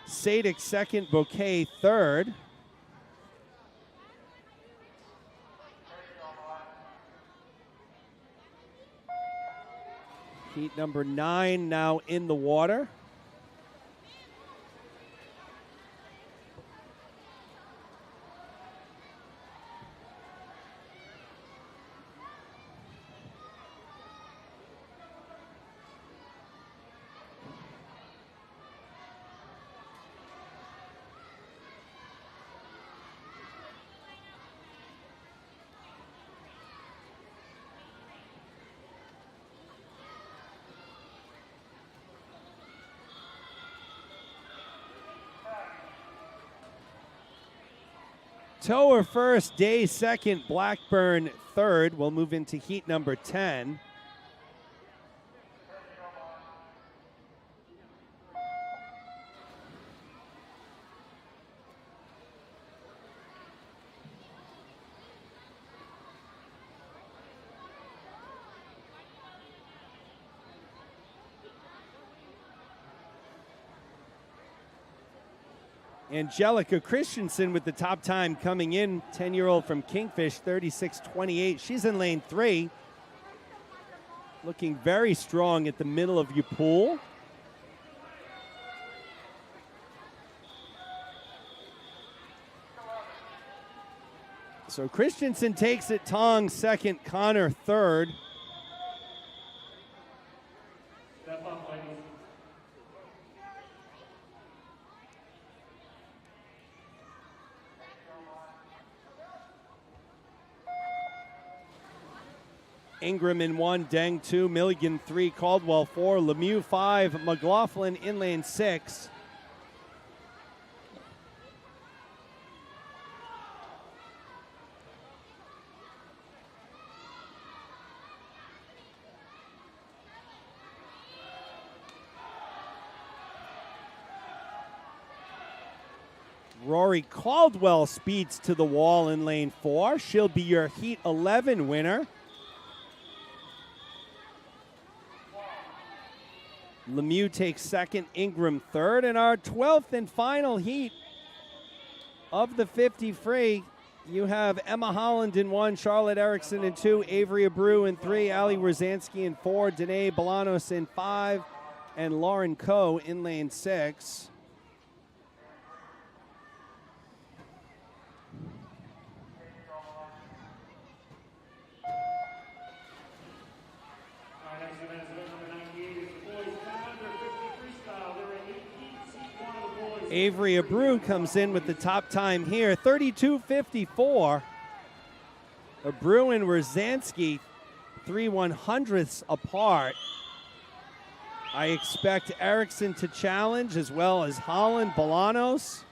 Sadik second, Bouquet third. Heat number 9 now in the water. Tower first, Day second, Blackburn third. We'll move into heat number 10. Angelica Christensen with the top time coming in, 10-year-old from Kingfish, 36:28. She's in lane 3. Looking very strong at the middle of your pool. So Christensen takes it, Tong second, Connor third. Step up, ladies. Ingram in 1, Deng 2, Milligan 3, Caldwell 4, Lemieux 5, McLaughlin in lane 6. Rory Caldwell speeds to the wall in lane 4. She'll be your Heat 11 winner. Lemieux takes second, Ingram third, and our 12th and final heat of the 50 free. You have Emma Holland in 1, Charlotte Erickson in 2, Avery Abreu in 3, Ali Rosansky in 4, Danae Bolanos in 5, and Lauren Coe in lane 6. Avery Abreu comes in with the top time here, 32:54. Abreu and Rosansky 3/100ths apart. I expect Erickson to challenge, as well as Holland, Bolanos.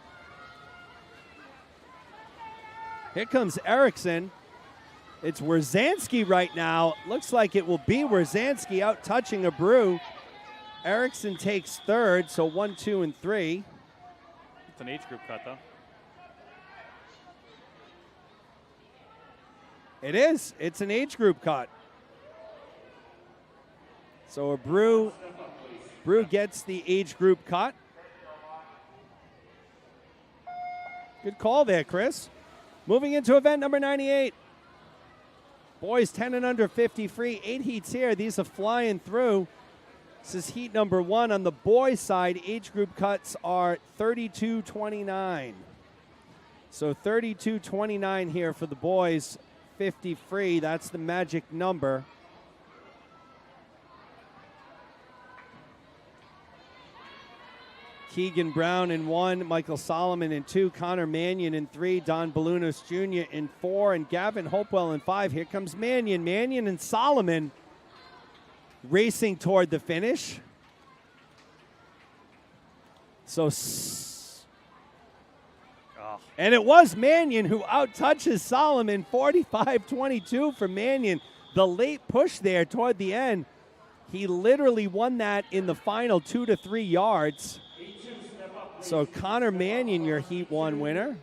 Here comes Erickson. It's Wierzanski right now. Looks like it will be Wierzanski out touching Abreu. Erickson takes third, so 1, 2, and 3. It's an age group cut, though. It is. It's an age group cut. So Abreu gets the age group cut. Good call there, Chris. Moving into event number 98. Boys 10 and under 50 free. 8 heats here. These are flying through. This is heat number 1. On the boys' side, age group cuts are 32-29. So 32-29 here for the boys. 50 free. That's the magic number. Keegan Brown in 1, Michael Solomon in 2, Connor Mannion in 3, Don Balunas Jr. in 4, and Gavin Hopewell in 5. Here comes Mannion. Mannion and Solomon racing toward the finish. So, and it was Mannion who out-touches Solomon, 45-22 for Mannion. The late push there toward the end, he literally won that in the final 2 to 3 yards. So Connor Mannion, your Heat 1 winner.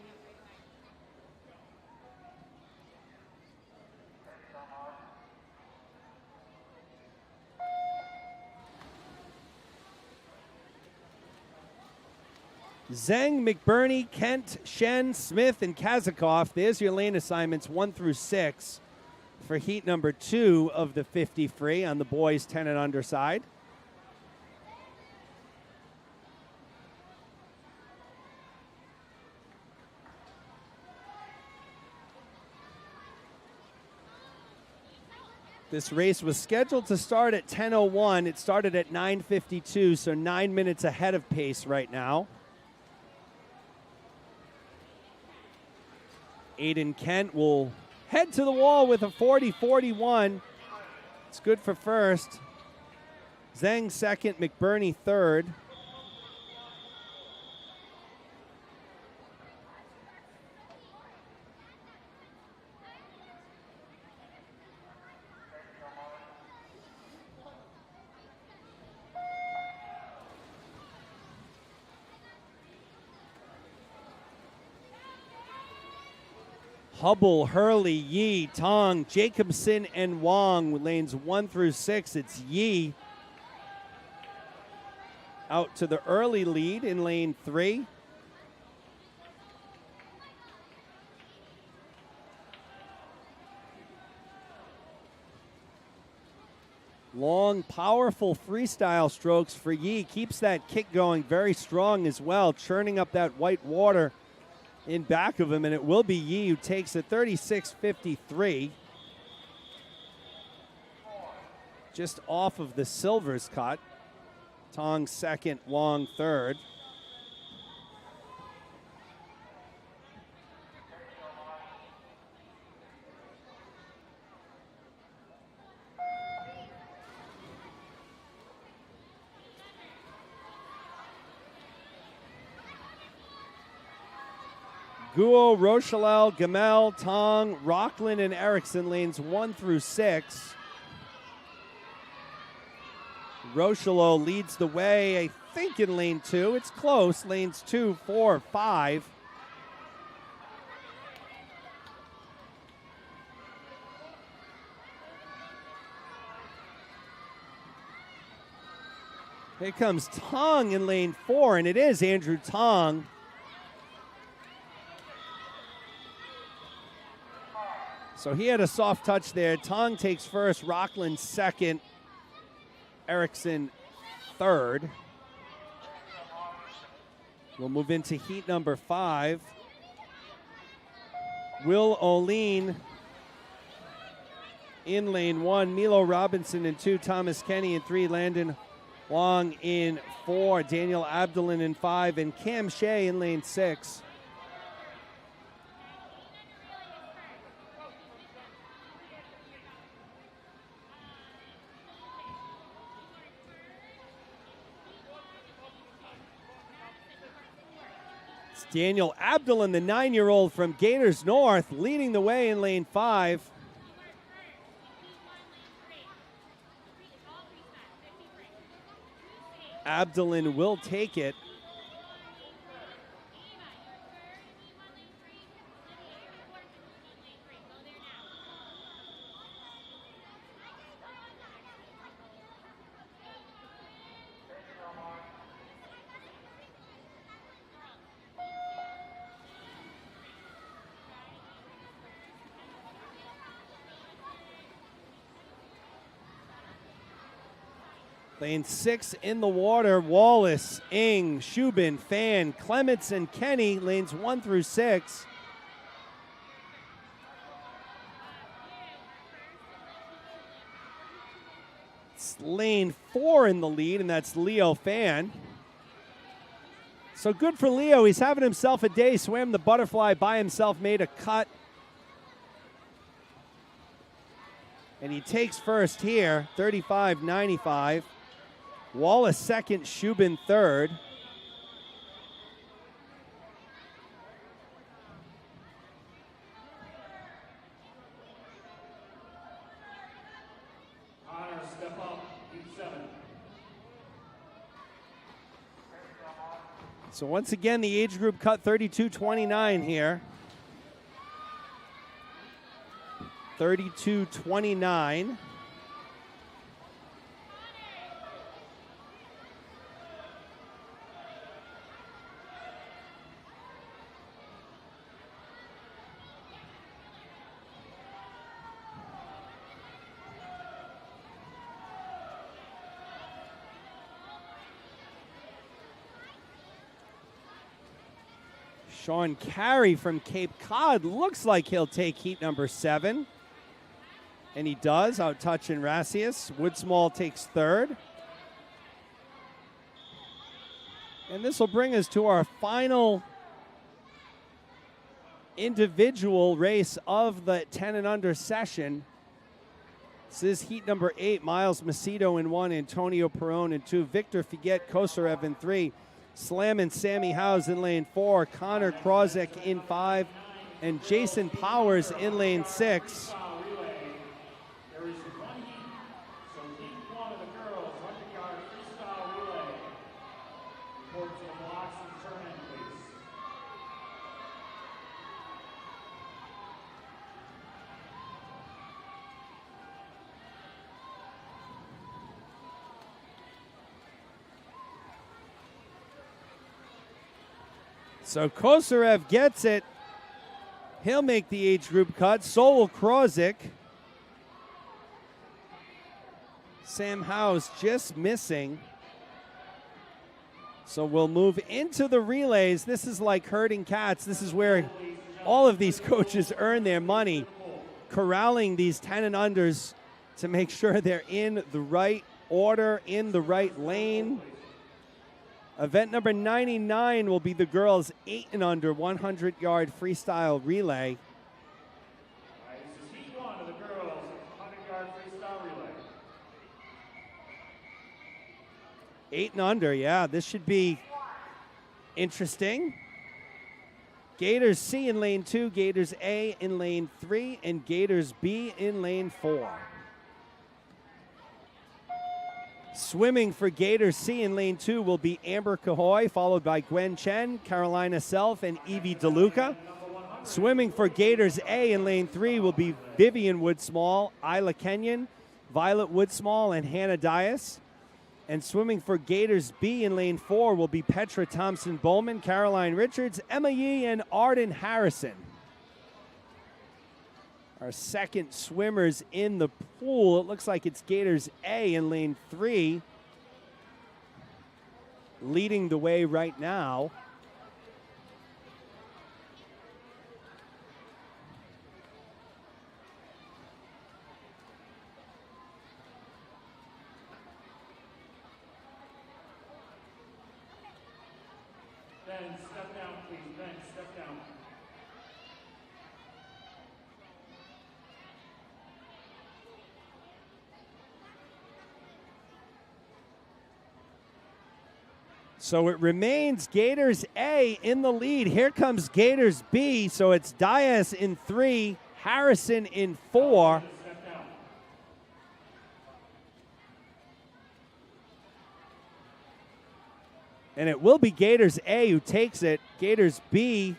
Zhang, McBurney, Kent, Shen, Smith, and Kazakov. There's your lane assignments 1 through 6 for heat number 2 of the 50 free on the boys 10 and under side. This race was scheduled to start at 10:01. It started at 9:52, so 9 minutes ahead of pace right now. Aiden Kent will head to the wall with a 40-41. It's good for first. Zhang second, McBurney third. Hubble, Hurley, Yi, Tong, Jacobson, and Wong, lanes 1 through 6. It's Yi out to the early lead in lane 3. Long, powerful freestyle strokes for Yi. Keeps that kick going very strong as well, churning up that white water in back of him, and it will be Yi who takes it 36-53. Just off of the silvers cut. Tong second, Wong third. Guo, Rochelle, Gamel, Tong, Rockland, and Erickson, lanes 1 through 6. Rochelle leads the way, I think, in lane 2. It's close. Lanes 2, 4, 5. Here comes Tong in lane 4, and it is Andrew Tong. So he had a soft touch there. Tong takes first, Rockland second, Erickson third. We'll move into heat number 5. Will Oline in lane 1, Milo Robinson in 2, Thomas Kenny in 3, Landon Wong in 4, Daniel Abdulin in 5, and Cam Shea in lane 6. It's Daniel Abdulin, the 9-year-old from Gators North, leading the way in lane 5. Abdulin will take it. Lane 6 in the water, Wallace, Ing, Shubin, Fan, Clements, and Kenny, lanes 1 through 6. It's lane 4 in the lead, and that's Leo Fan. So good for Leo. He's having himself a day. Swam the butterfly by himself, made a cut. And he takes first here, 35.95. Wallace second, Shubin third. Honor, step up, heat 7. So once again, the age group cut 32-29 here. 32-29. Sean Carey from Cape Cod looks like he'll take heat number 7. And he does, out touching Rassius. Woodsmall takes third. And this will bring us to our final individual race of the 10 and under session. This is heat number 8. Miles Macedo in 1, Antonio Perone in 2, Victor Figuet Kosarev in 3, Slam and Sammy Howes in lane 4, Connor Krozek in 5, and Jason Powers in lane 6. There is one heat, so heat 1 of the girls, 100-yard freestyle relay. Report to the blocks and turn in, please. So Kosarev gets it. He'll make the age group cut. So will Krozek. Sam Howes just missing. So we'll move into the relays. This is like herding cats. This is where all of these coaches earn their money, corralling these 10 and unders to make sure they're in the right order, in the right lane. Event number 99 will be the girls' 8 and under 100-yard freestyle relay. All right, this is heat 1 of the girls, 100-yard freestyle relay. 8 and under, yeah, this should be interesting. Gators C in lane 2, Gators A in lane 3, and Gators B in lane 4. Swimming for Gators C in lane 2 will be Amber Cahoy, followed by Gwen Chen, Carolina Self, and Evie DeLuca. Swimming for Gators A in lane 3 will be Vivian Woodsmall, Isla Kenyon, Violet Woodsmall, and Hannah Dias. And swimming for Gators B in lane 4 will be Petra Thompson-Bowman, Caroline Richards, Emma Yee, and Arden Harrison. Our second swimmers in the pool, it looks like it's Gators A in lane 3, leading the way right now. Ben, step down, please. Ben, step down. So it remains Gators A in the lead. Here comes Gators B. So it's Diaz in 3, Harrison in 4. And it will be Gators A who takes it. Gators B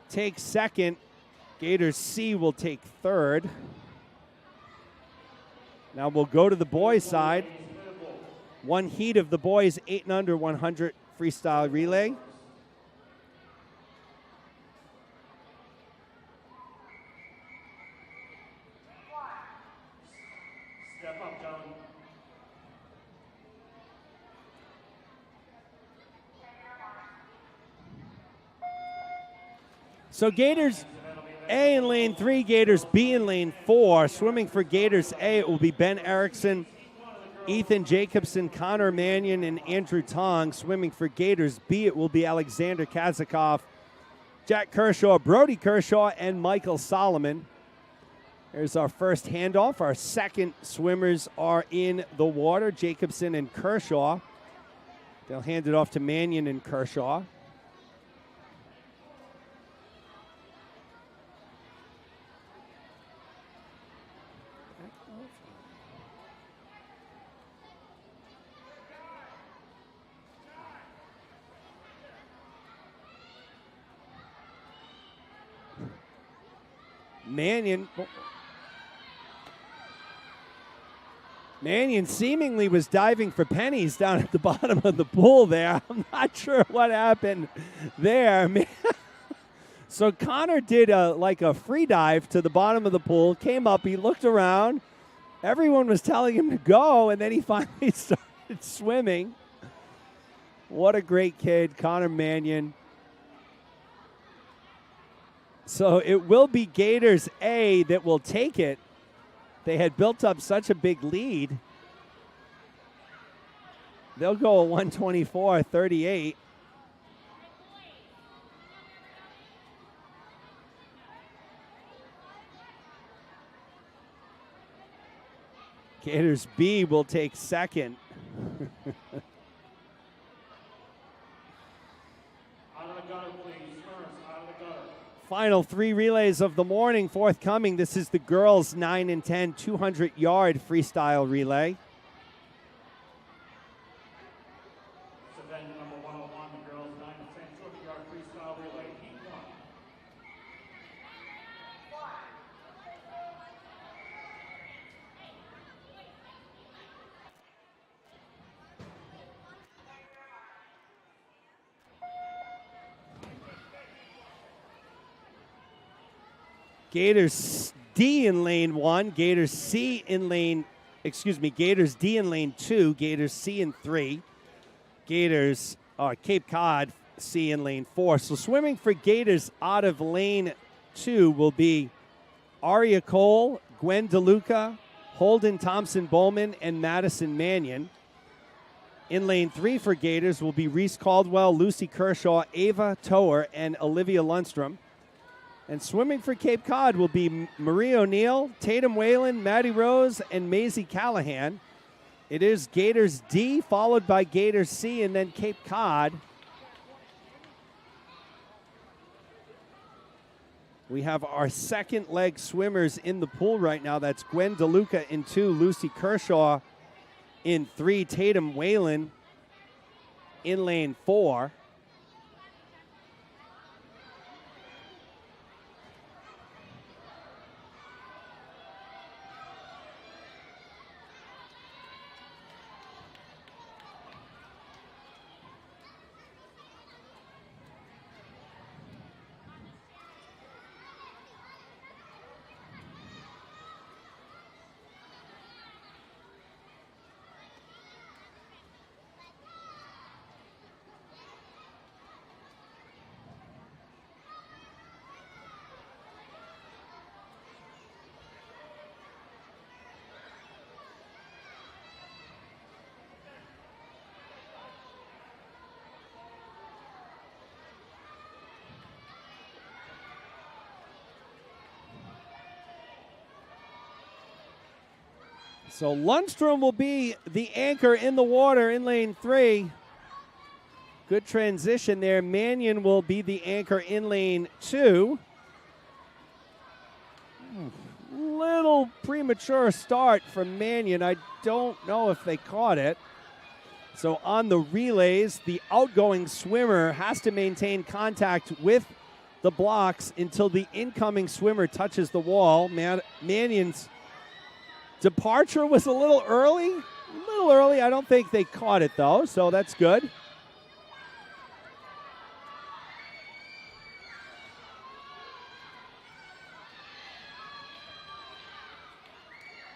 takes second. Gators C will take third. Now we'll go to the boys' side. One heat of the boys 8 and under 100 freestyle relay. Step up, John. So Gators A in lane 3, Gators B in lane 4. Swimming for Gators A, it will be Ben Erickson, Ethan Jacobson, Connor Mannion, and Andrew Tong. Swimming for Gators B, it will be Alexander Kazakov, Jack Kershaw, Brody Kershaw, and Michael Solomon. There's our first handoff. Our second swimmers are in the water, Jacobson and Kershaw. They'll hand it off to Mannion and Kershaw. Mannion seemingly was diving for pennies down at the bottom of the pool there. I'm not sure what happened there. So Connor did like a free dive to the bottom of the pool, came up, he looked around. Everyone was telling him to go, and then he finally started swimming. What a great kid, Connor Mannion. So it will be Gators A that will take it. They had built up such a big lead. They'll go a 124-38. Gators B will take second. Final 3 relays of the morning forthcoming. This is the girls 9 and 10 200-yard freestyle relay. Event number 101, the girls 9 and 10 200-yard freestyle relay, heat 1. Gators D in lane 1, Gators D in lane 2, Gators C in 3, Gators Cape Cod C in lane 4. So swimming for Gators out of lane 2 will be Aria Cole, Gwen DeLuca, Holden Thompson Bowman, and Madison Mannion. In lane 3 for Gators will be Reese Caldwell, Lucy Kershaw, Ava Tower, and Olivia Lundstrom. And swimming for Cape Cod will be Marie O'Neill, Tatum Whalen, Maddie Rose, and Maisie Callahan. It is Gators D, followed by Gators C, and then Cape Cod. We have our second leg swimmers in the pool right now. That's Gwen DeLuca in 2, Lucy Kershaw in 3, Tatum Whalen in lane 4. So Lundstrom will be the anchor in the water in lane 3. Good transition there. Mannion will be the anchor in lane 2. Little premature start from Mannion. I don't know if they caught it. So on the relays, the outgoing swimmer has to maintain contact with the blocks until the incoming swimmer touches the wall. Mannion's departure was a little early. I don't think they caught it, though, so that's good.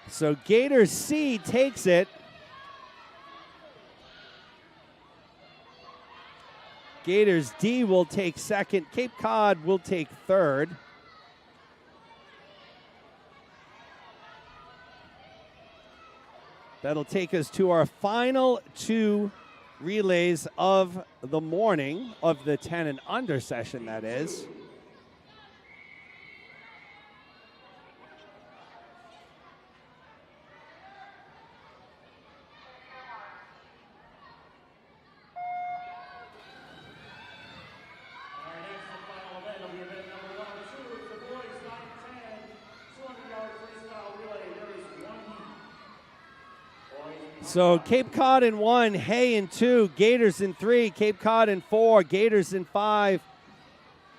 So Gators C takes it. Gators D will take second. Cape Cod will take third. That'll take us to our final 2 relays of the morning, of the 10 and under session, that is. So Cape Cod in 1, Hay in 2, Gators in 3, Cape Cod in 4, Gators in 5,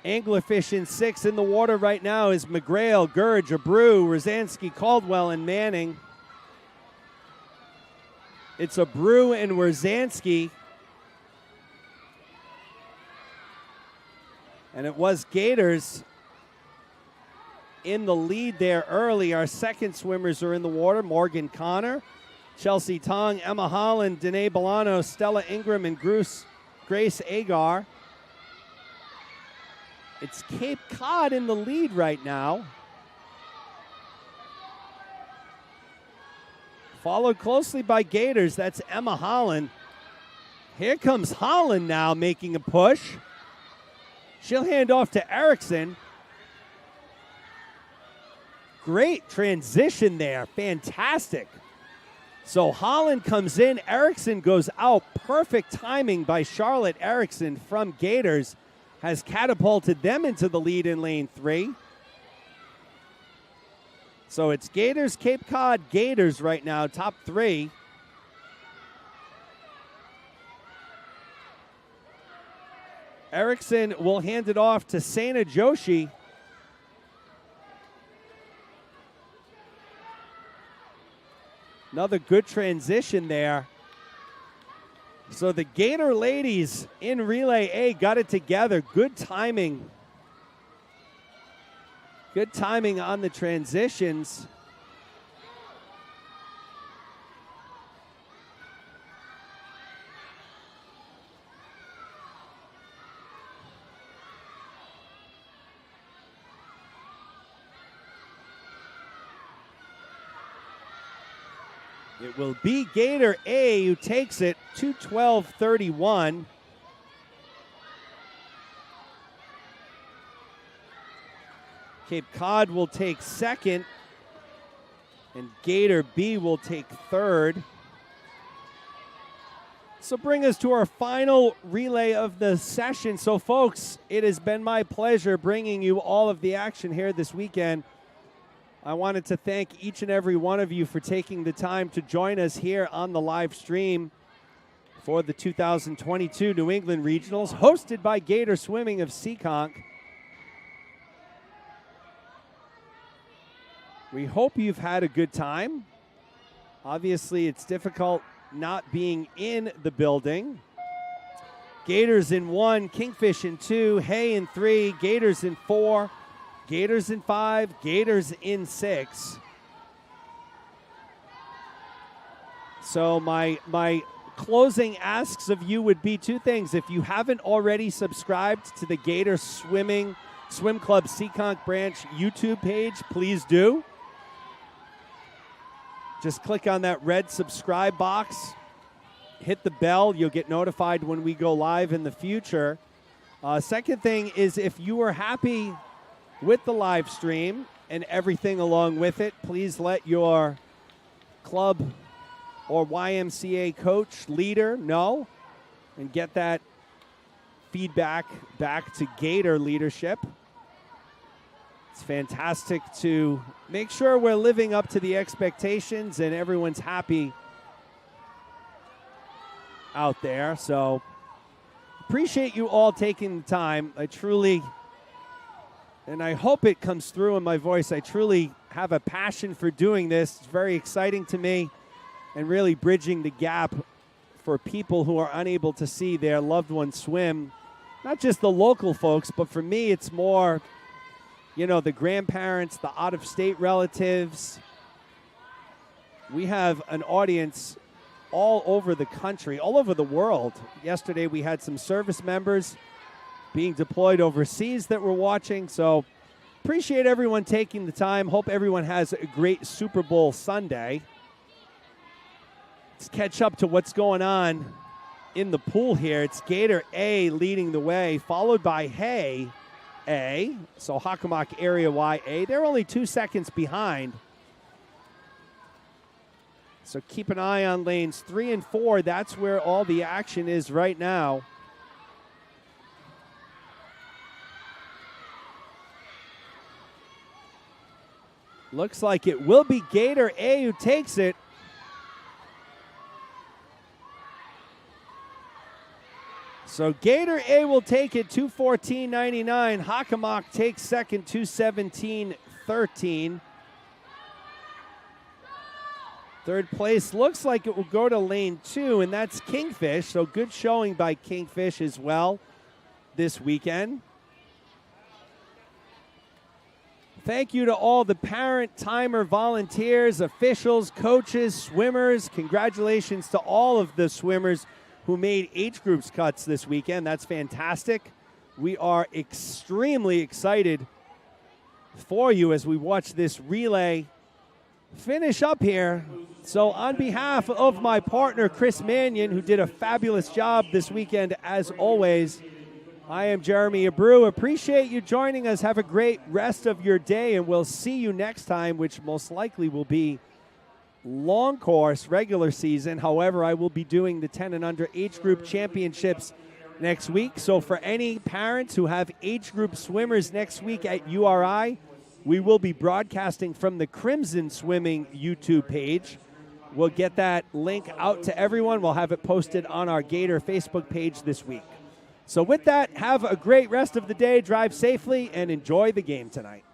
Anglerfish in 6. In the water right now is McGrail, Gurge, Abreu, Rosansky, Caldwell, and Manning. It's Abreu and Rosansky. And it was Gators in the lead there early. Our second swimmers are in the water, Morgan Connor, Chelsea Tong, Emma Holland, Danae Bolano, Stella Ingram, and Grace Agar. It's Cape Cod in the lead right now. Followed closely by Gators. That's Emma Holland. Here comes Holland now making a push. She'll hand off to Erickson. Great transition there. Fantastic. So Holland comes in, Erickson goes out. Perfect timing by Charlotte Erickson from Gators has catapulted them into the lead in lane 3. So it's Gators, Cape Cod, Gators right now, top 3. Erickson will hand it off to Sena Joshi. Another good transition there. So the Gator ladies in Relay A got it together. Good timing. Good timing on the transitions. It will be Gator A who takes it, 2:12:31. Cape Cod will take second, and Gator B will take third. So bring us to our final relay of the session. So folks, it has been my pleasure bringing you all of the action here this weekend. I wanted to thank each and every one of you for taking the time to join us here on the live stream for the 2022 New England Regionals, hosted by Gator Swimming of Seekonk. We hope you've had a good time. Obviously, it's difficult not being in the building. Gators in 1, Kingfish in 2, Hay in 3, Gators in 4, Gators in 5, Gators in 6. So my closing asks of you would be 2 things. If you haven't already subscribed to the Gator Swim Club Seekonk Branch YouTube page, please do. Just click on that red subscribe box. Hit the bell. You'll get notified when we go live in the future. Second thing is, if you are happy with the live stream and everything along with it, please let your club or YMCA coach, leader know and get that feedback back to Gator leadership. It's fantastic to make sure we're living up to the expectations and everyone's happy out there. So appreciate you all taking the time. I truly, and I hope it comes through in my voice, I truly have a passion for doing this. It's very exciting to me and really bridging the gap for people who are unable to see their loved ones swim. Not just the local folks, but for me, it's more, you know, the grandparents, the out-of-state relatives. We have an audience all over the country, all over the world. Yesterday, we had some service members being deployed overseas that were watching. So appreciate everyone taking the time. Hope everyone has a great Super Bowl Sunday. Let's catch up to what's going on in the pool here. It's Gator A leading the way, followed by Hay A. So Hockomock Area Y A. They're only 2 seconds behind. So keep an eye on lanes 3 and 4. That's where all the action is right now. Looks like it will be Gator A who takes it. So Gator A will take it, 2:14.99. Hockomock takes second, 2:17.13. Third place looks like it will go to lane 2, and that's Kingfish. So good showing by Kingfish as well this weekend. Thank you to all the parent, timer, volunteers, officials, coaches, swimmers. Congratulations to all of the swimmers who made age groups cuts this weekend. That's fantastic. We are extremely excited for you as we watch this relay finish up here. So on behalf of my partner, Chris Mannion, who did a fabulous job this weekend as always, I am Jeremy Abreu. Appreciate you joining us. Have a great rest of your day, and we'll see you next time, which most likely will be long course regular season. However, I will be doing the 10 and under age group championships next week. So for any parents who have age group swimmers next week at URI, we will be broadcasting from the Crimson Swimming YouTube page. We'll get that link out to everyone. We'll have it posted on our Gator Facebook page this week. So with that, have a great rest of the day. Drive safely and enjoy the game tonight.